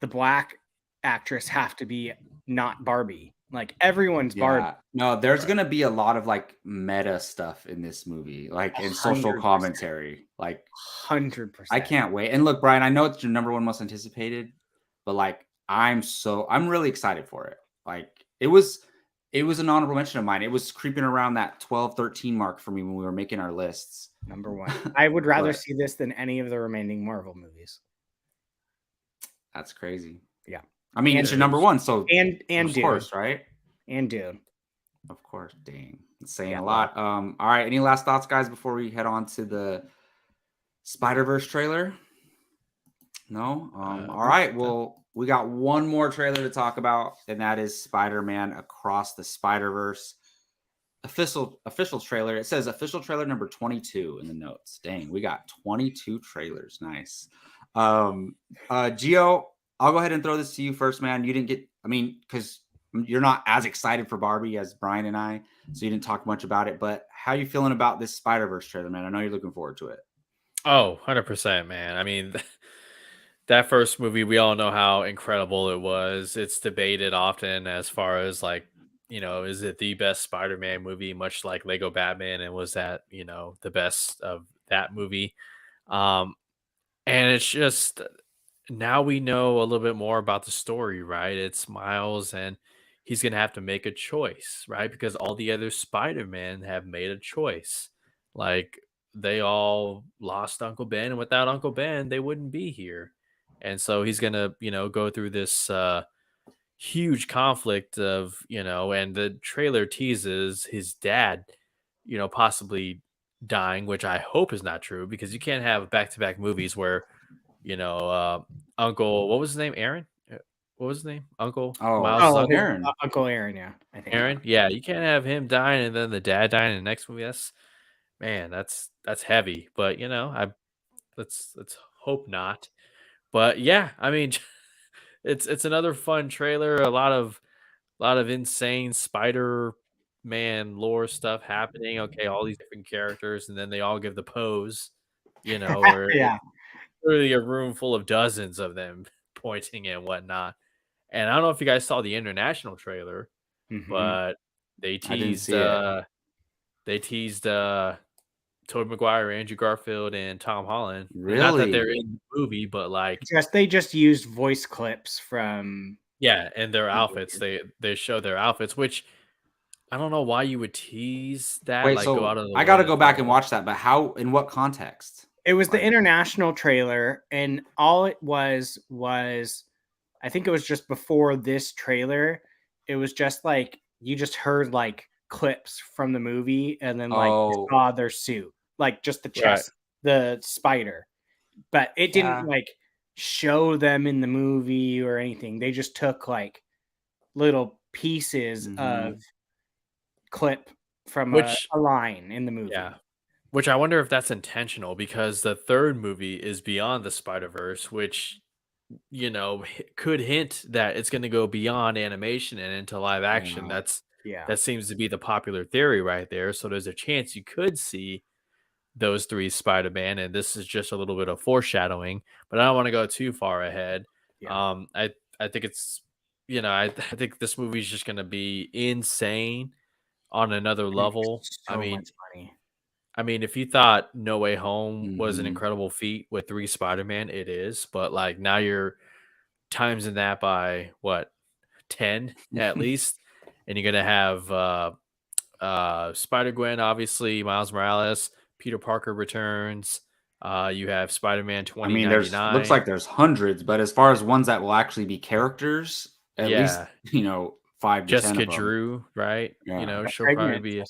the black actress have to be not Barbie? Like everyone's Barbie. No, there's gonna be a lot of like meta stuff in this movie, like in social 100%. commentary, like 100%. I can't wait. And look, Brian, I know it's your number one most anticipated, but like I'm really excited for it. Like it was an honorable mention of mine. It was creeping around that 12, 13 mark for me when we were making our lists. Number one. I would rather see this than any of the remaining Marvel movies. That's crazy. Yeah. I mean, it's your number one, so and of Dune. course, right? And Dune. Of course, dang. It's saying a lot. All right, any last thoughts, guys, before we head on to the Spider-Verse trailer? No? All right, well, we got one more trailer to talk about, and that is Spider-Man Across the Spider-Verse. Official trailer. It says official trailer number 22 in the notes. Dang, we got 22 trailers. Nice. Gio, I'll go ahead and throw this to you first, man. You didn't get, because you're not as excited for Barbie as Brian and I, so you didn't talk much about it, but how are you feeling about this Spider-Verse trailer, man? I know you're looking forward to it. Oh, 100%, man. I mean, that first movie, we all know how incredible it was. It's debated often as far as like, is it the best Spider-Man movie, much like Lego Batman, and was that, the best of that movie? And it's just, now we know a little bit more about the story, right? It's Miles, and he's going to have to make a choice, right? Because all the other Spider-Men have made a choice. Like, they all lost Uncle Ben, and without Uncle Ben, they wouldn't be here. And so he's going to, go through this huge conflict of, and the trailer teases his dad, possibly dying, which I hope is not true, because you can't have back-to-back movies where, Uncle, what was his name? Aaron? What was his name? Uncle? Miles' uncle? Aaron. Uncle Aaron, yeah. I think Aaron? Yeah, you can't have him dying and then the dad dying in the next movie. That's heavy. But let's hope not. But yeah, I mean, it's another fun trailer. A lot of insane Spider-Man lore stuff happening. Okay, all these different characters, and then they all give the pose, or yeah. Really a room full of dozens of them pointing and whatnot. And I don't know if you guys saw the international trailer, but they teased Tobey Maguire, Andrew Garfield, and Tom Holland. Really? Not that they're in the movie, but like they just used voice clips from and their outfits. They show their outfits, which I don't know why you would tease that. Wait, like so go out of the I got to way go back and watch that, but how? In what context? It was the international trailer, and all it was I think it was just before this trailer. It was just like you just heard like clips from the movie, and then like Oh. saw their suit, like just the chest, the spider, but it Yeah. didn't like show them in the movie or anything. They just took like little pieces of clip from a line in the movie. Yeah. Which I wonder if that's intentional, because the third movie is Beyond the Spider-Verse, which, you know, could hint that it's going to go beyond animation and into live action. Yeah. That seems to be the popular theory right there. So there's a chance you could see those three Spider-Man, and this is just a little bit of foreshadowing, but I don't want to go too far ahead. Yeah. I think it's, you know, I think this movie is just going to be insane on another level. So much money. I mean, if you thought No Way Home was an incredible feat with 3 Spider-Man, it is, but like now you're timesing that by what, 10 at least, and you're gonna have Spider-Gwen, obviously, Miles Morales, Peter Parker returns. You have Spider-Man 2099. I mean, looks like there's hundreds, but as far as ones that will actually be characters, at least 5 to Jessica 10 of them. Drew, right? Yeah. You know, she'll probably be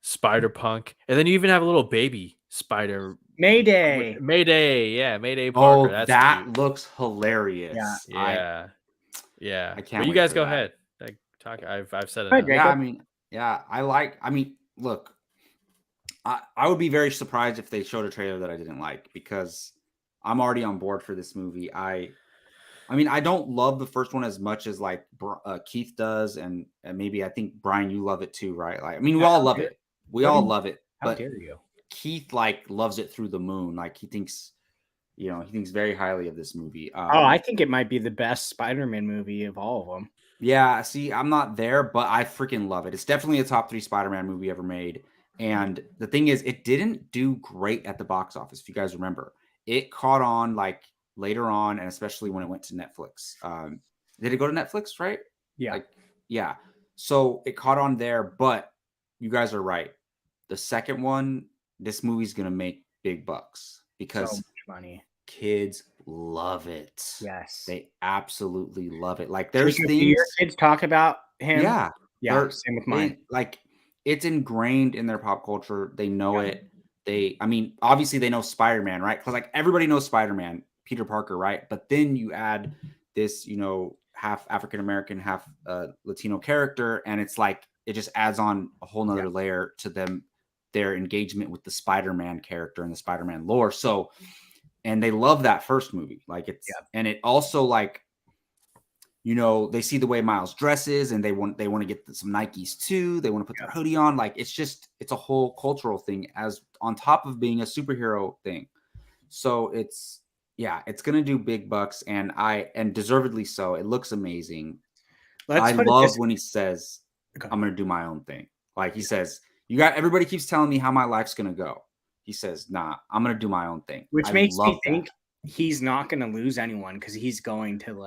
Spider-Punk, and then you even have a little baby Spider Mayday, Mayday Parker. Oh, that cute. Looks hilarious. Yeah. I can't. But you guys go ahead. Like, talk. I've said it. I mean, look, I would be very surprised if they showed a trailer that I didn't like, because I'm already on board for this movie. I mean, I don't love the first one as much as like Keith does, and maybe I think Brian, you love it too, right? Like, I mean, we all love it. We all love it. How dare you? Keith like loves it through the moon. Like he thinks very highly of this movie. I think it might be the best Spider-Man movie of all of them. Yeah, see, I'm not there, but I freaking love it. It's definitely a top 3 Spider-Man movie ever made. And the thing is, it didn't do great at the box office, if you guys remember. It caught on like later on, and especially when it went to Netflix. Did it go to Netflix, right? Yeah. So it caught on there, but you guys are right. The second one, this movie's going to make big bucks because so much money. Kids love it. Yes. They absolutely love it. Like there's things your kids talk about him. Yeah. Same with mine. Like it's ingrained in their pop culture. They know it. I mean, obviously they know Spider-Man, right? Because like everybody knows Spider-Man, Peter Parker, right? But then you add this, half African-American, half Latino character, and it's like it just adds on a whole nother layer to their engagement with the Spider-Man character and the Spider-Man lore. So, and they love that first movie. Like and it also like, they see the way Miles dresses, and they want to get some Nikes too. They want to put their hoodie on. Like it's a whole cultural thing as on top of being a superhero thing. So it's going to do big bucks, and deservedly so. It looks amazing. I love when he says, I'm going to do my own thing. Like he says, everybody keeps telling me how my life's going to go. He says, nah, I'm going to do my own thing. Which makes me think he's not going to lose anyone, because he's going to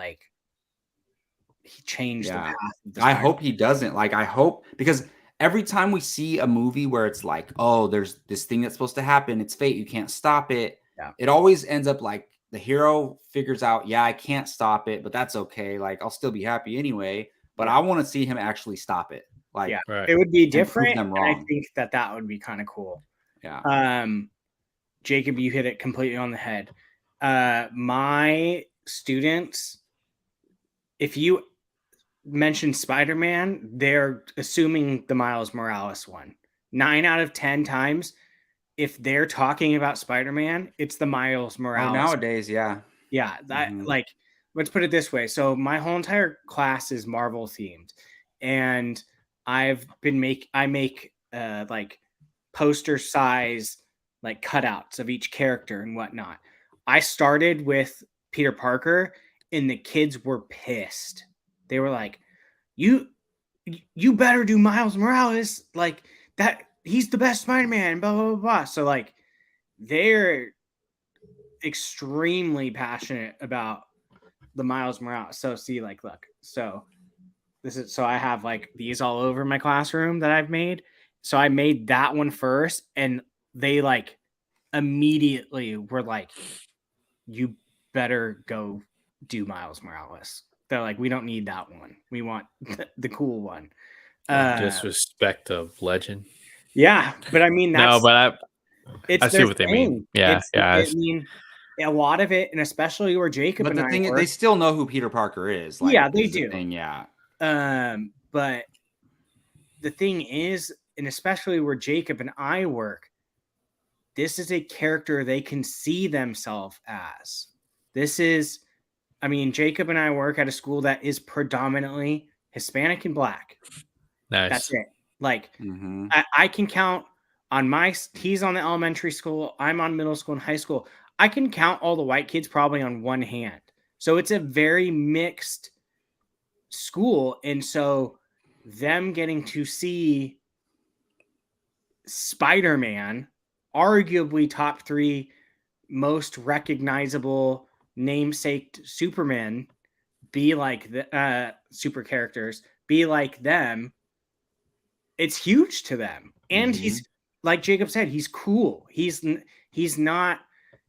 he changed the path of the I hope he doesn't. Like, I hope, because every time we see a movie where it's like, oh, there's this thing that's supposed to happen, it's fate, you can't stop it. Yeah. It always ends up like the hero figures out, I can't stop it, but that's okay. Like, I'll still be happy anyway. But I want to see him actually stop it. Like, it would be different. And I think that would be kind of cool. Yeah. Jacob, you hit it completely on the head. My students, if you mention Spider-Man, they're assuming the Miles Morales one. 9 out of 10 times, if they're talking about Spider-Man, it's the Miles Morales. Nowadays, yeah. Yeah, like, let's put it this way. So my whole entire class is Marvel themed, and I make like poster size like cutouts of each character and whatnot. I started with Peter Parker, and the kids were pissed. They were like, you better do Miles Morales, like that. He's the best Spider-Man, blah, blah, blah, blah. So like they're extremely passionate about the Miles Morales. So see, like, look, so I have like these all over my classroom that I've made. So I made that one first, and they like immediately were like, you better go do Miles Morales. they're like, we don't need that one. We want the cool one. Disrespect of legend. Yeah, but I mean that's No, but it's I see their what they thing. mean. Yeah, I mean, a lot of it, and especially where Jacob But and the I thing is, work, they still know who Peter Parker is. Like, yeah, they is the do. thing, yeah. But the thing is, and especially where Jacob and I work, this is a character they can see themselves as. This is, I mean, Jacob and I work at a school that is predominantly Hispanic and Black. nice. That's it. Like, Mhm. I can count on he's on the elementary school, I'm on middle school and high school. I can count all the white kids probably on one hand. So it's a very mixed school. And so them getting to see Spider-Man, arguably top 3 most recognizable namesake Superman, be like the super characters, be like them. It's huge to them. And he's, like Jacob said, he's cool. He's not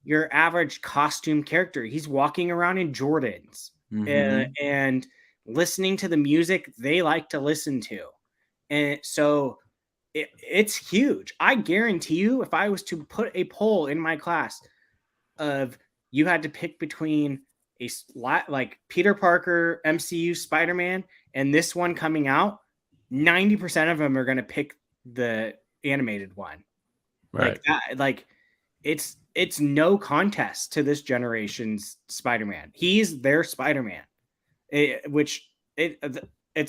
your average costume character. He's walking around in Jordans and listening to the music they like to listen to. And so it's huge. I guarantee you, if I was to put a poll in my class of you had to pick between a like Peter Parker MCU Spider-Man and this one coming out, 90% of them are going to pick the animated one. Right. Like that, like it's no contest to this generation's Spider-Man. He's their Spider-Man, it's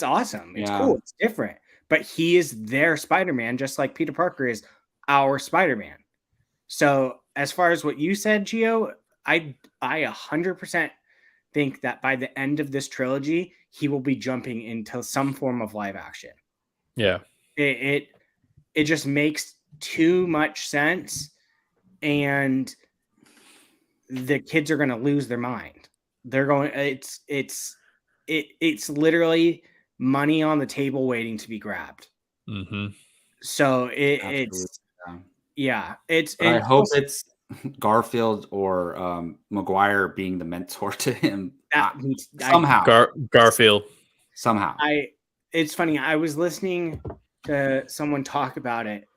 awesome. It's cool. It's different, but he is their Spider-Man, just like Peter Parker is our Spider-Man. So as far as what you said, Gio, I 100% think that by the end of this trilogy, he will be jumping into some form of live action. Yeah. It just makes too much sense, and the kids are going to lose their mind. They're going. It's literally money on the table waiting to be grabbed. Mm-hmm. So Absolutely, yeah. I hope it's Garfield or Maguire being the mentor to him somehow. Garfield. Somehow. It's funny. I was listening to someone talk about it,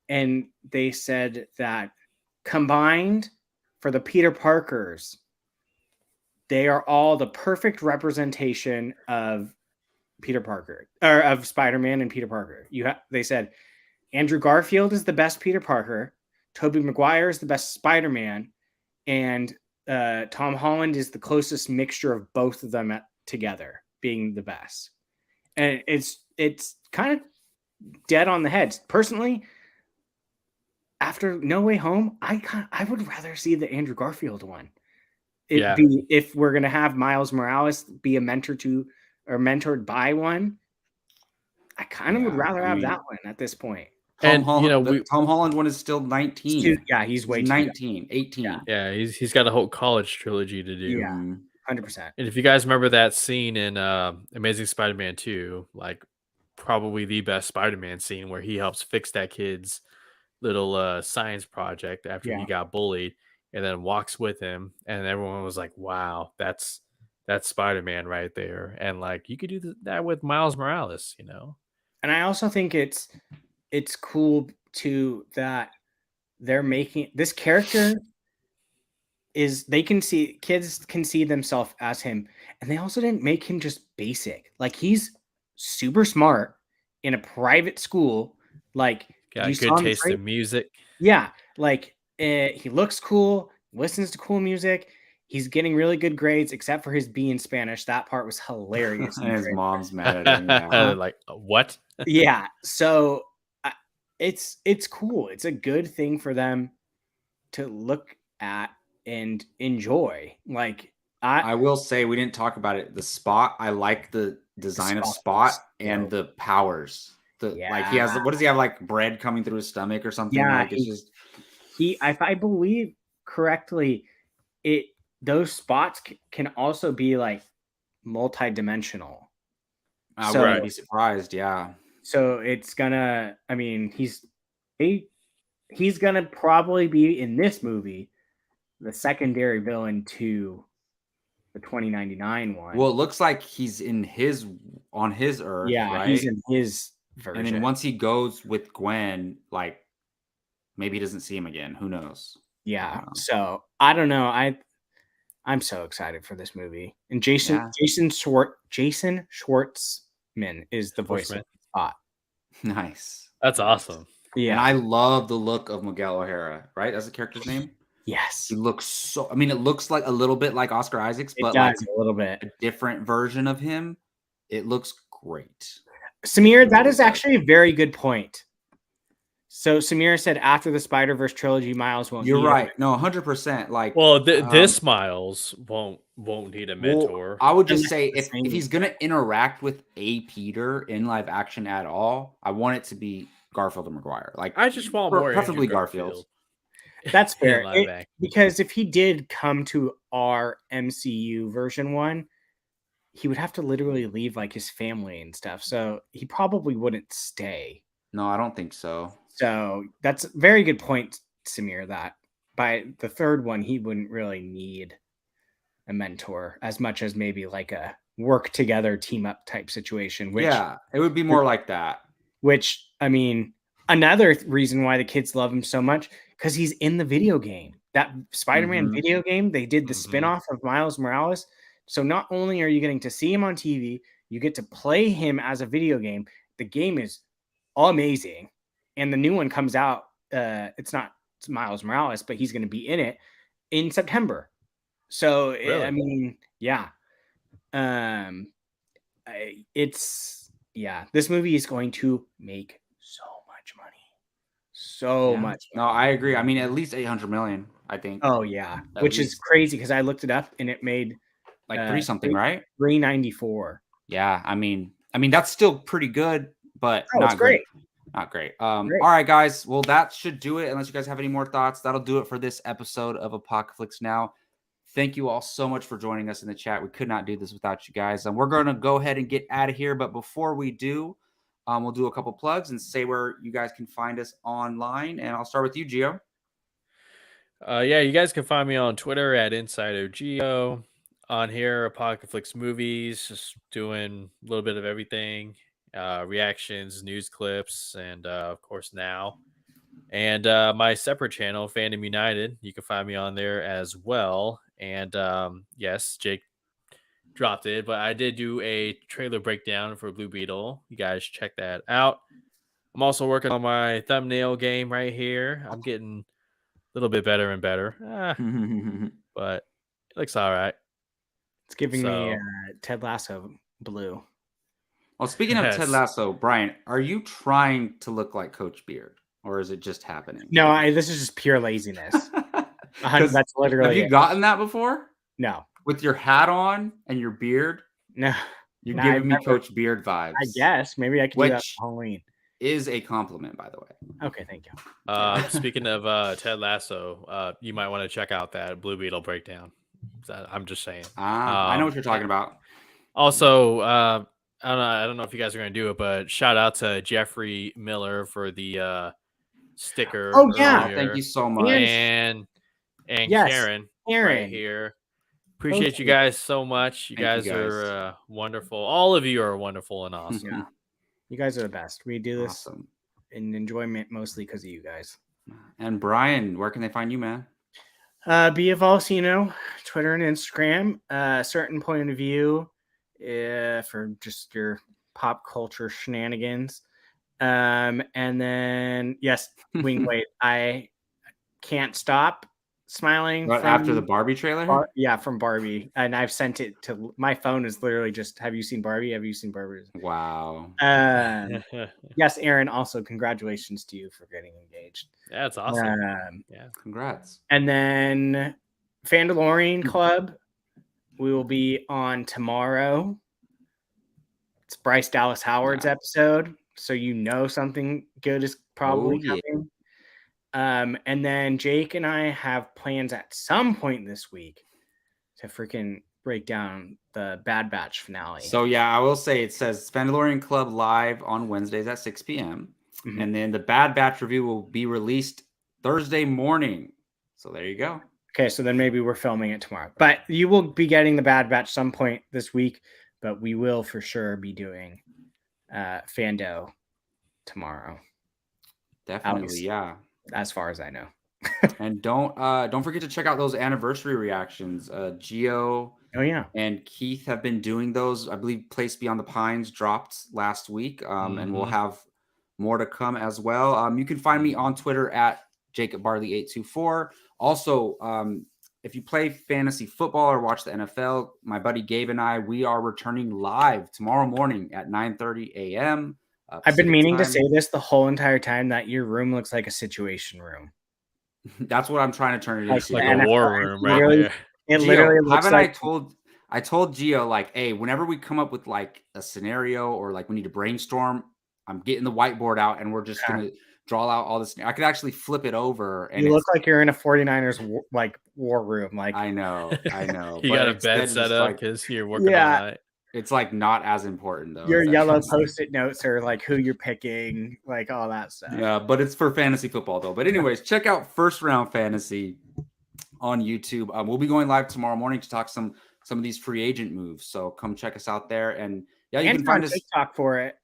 and they said that combined for the Peter Parkers, they are all the perfect representation of Peter Parker, or of Spider-Man and Peter Parker. They said Andrew Garfield is the best Peter Parker, Tobey Maguire is the best Spider-Man, and Tom Holland is the closest mixture of both of them together, being the best. And it's kind of dead on the head. Personally, after No Way Home, I would rather see the Andrew Garfield one. If we're gonna have Miles Morales be a mentor to or mentored by one, I kind of would rather have that one at this point. Tom Holland one is still 19. He's way 19, 18. Yeah, he's got a whole college trilogy to do. Yeah, 100%. And if you guys remember that scene in Amazing Spider-Man 2, like probably the best Spider-Man scene where he helps fix that kid's little science project after he got bullied, and then walks with him, and everyone was like, "Wow, that's Spider-Man right there." And like you could do that with Miles Morales, you know. And I also think it's cool too that they're making this character kids can see themselves as him, and they also didn't make him just basic. Like he's super smart in a private school. Like got good taste in music. Yeah, like he looks cool, listens to cool music. He's getting really good grades, except for his B in Spanish. That part was hilarious. And his mom's mad at him. Yeah. Like what? Yeah. So it's cool. It's a good thing for them to look at and enjoy. Like I will say, we didn't talk about it. The Spot, I like the design of Spot and the powers. Like he has, what does he have? Like bread coming through his stomach or something? Yeah, like it's just if I believe correctly, those spots can also be like multi-dimensional. I wouldn't be surprised. Yeah. So it's gonna. I mean, he's gonna probably be in this movie the secondary villain to the 2099 one. Well, it looks like he's on his Earth, yeah, right? he's in his version. And then once he goes with Gwen, like maybe he doesn't see him again. Who knows? Yeah. So I don't know. I'm so excited for this movie. And Jason Schwartzman is the voice of Spot. Nice. That's awesome. Yeah. And I love the look of Miguel O'Hara, right? That's the character's name? Yes. He looks so, I mean, it looks like a little bit like Oscar Isaacs, but does, like a little bit. a different version of him. It looks great. Samir, that is actually a very good point. So Samir said after the Spider-Verse trilogy, Miles won't. You're right. No, 100%. Like, well, this Miles won't need a mentor. Well, I would just say if he's gonna interact with a Peter in live action at all, I want it to be Garfield or Maguire. Like, I just want more, preferably Garfield. That's fair. Because if he did come to our MCU version 1, he would have to literally leave like his family and stuff. So he probably wouldn't stay. No, I don't think so. So that's a very good point, Samir, that by the third one, he wouldn't really need a mentor as much as maybe like a work together, team up type situation. Which, yeah, it would be more like that. Which, I mean, another reason why the kids love him so much, because he's in the video game. That Spider-Man video game, they did the spinoff of Miles Morales. So not only are you getting to see him on TV, you get to play him as a video game. The game is amazing. And the new one comes out. It's Miles Morales, but he's going to be in it in September. So, really? I mean, yeah. This movie is going to make so much money. So much money. No, I agree. I mean, at least 800 million, I think. Oh, yeah. Which is crazy because I looked it up and it made like 3 something, right? 394. Yeah, I mean that's still pretty good, but not great. Not great. All right, guys. Well, that should do it. Unless you guys have any more thoughts, that'll do it for this episode of Apocaflix Now. Thank you all so much for joining us in the chat. We could not do this without you guys. We're going to go ahead and get out of here. But before we do, we'll do a couple plugs and say where you guys can find us online. And I'll start with you, Gio. You guys can find me on Twitter at InsiderGio. On here, Apocaflix Movies, just doing a little bit of everything. Reactions, news clips, and of course now. And my separate channel, Fandom United, you can find me on there as well. And yes, Jake dropped it, but I did do a trailer breakdown for Blue Beetle. You guys check that out. I'm also working on my thumbnail game right here. I'm getting a little bit better and better, but it looks all right. It's giving me Ted Lasso blue. Well, speaking of Ted Lasso, Brian, are you trying to look like Coach Beard, or is it just happening? No, this is just pure laziness. That's literally. Have you gotten that before? No. With your hat on and your beard? No. You're giving me Coach Beard vibes. I guess. Maybe I can do that for Halloween. Is a compliment, by the way. Okay, thank you. Speaking of Ted Lasso, you might want to check out that Blue Beetle breakdown. I'm just saying. I know what you're talking about. Also, I don't know if you guys are going to do it, but shout out to Jeffrey Miller for the sticker. Oh yeah, thank you so much. And yes, Karen right here. Appreciate you guys so much. You guys are wonderful. All of you are wonderful and awesome. Yeah. You guys are the best. We do this in enjoyment mostly because of you guys. And Brian, where can they find you, man? Be Evolcino, Twitter and Instagram. Certain point of view for just your pop culture shenanigans. And then yes, Wing Wait. I can't stop smiling. Right after the Barbie trailer? From Barbie. And I've sent it to my phone is literally just, have you seen Barbie? Have you seen Barbie? Wow. Yes, Aaron, also congratulations to you for getting engaged. Yeah, that's awesome. Congrats. And then Fandalorian Club, we will be on tomorrow. It's Bryce Dallas Howard's episode. So something good is probably coming. And then Jake and I have plans at some point this week to freaking break down the Bad Batch finale. So I will say it says Mandalorian Club live on Wednesdays at 6 p.m. And then the Bad Batch review will be released Thursday morning. So there you go. Okay, so then maybe we're filming it tomorrow. But you will be getting the Bad Batch some point this week. But we will for sure be doing Fando tomorrow. Definitely, yeah. As far as I know. And don't forget to check out those anniversary reactions. Gio and Keith have been doing those. I believe Place Beyond the Pines dropped last week, and we'll have more to come as well. You can find me on Twitter at JacobBarley824. Also, if you play fantasy football or watch the NFL, my buddy Gabe and I, we are returning live tomorrow morning at 9:30 a.m. I've been meaning to say this the whole entire time, that your room looks like a situation room. That's what I'm trying to turn it into. Like a war room, right there. It Gio, literally looks like. I told Gio, like, hey, whenever we come up with like a scenario or like we need to brainstorm, I'm getting the whiteboard out and we're just gonna draw out all this. I could actually flip it over. And you look like you're in a 49ers war room. Like I know. You got a bed set up because you're working all night. It's like not as important though. Your yellow Post-it notes are like who you're picking, like all that stuff. Yeah, but it's for fantasy football though. But anyways, check out First Round Fantasy on YouTube. We'll be going live tomorrow morning to talk some of these free agent moves. So come check us out there. And yeah, you can find us TikTok for it,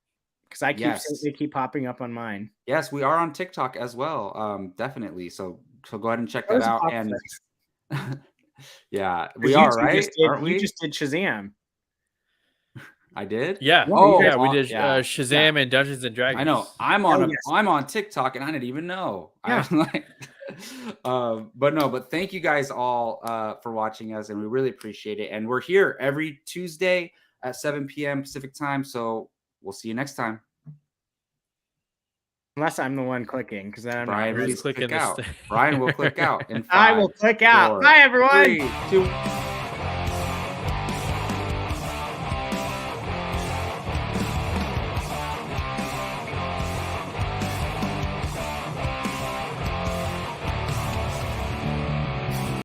because they keep popping up on mine. Yes, we are on TikTok as well. Definitely. So go ahead and check that out. And yeah, we are, right? You just did Shazam. I did. Yeah. Oh, yeah. We did Shazam and Dungeons and Dragons. I know. I'm on TikTok and I didn't even know. Yeah. But thank you guys all for watching us, and we really appreciate it. And we're here every Tuesday at 7 p.m. Pacific time. So we'll see you next time. Unless I'm the one clicking, because then I'm Brian, not please click out. Brian will click out. I will click out. Bye, everyone. 3, 2.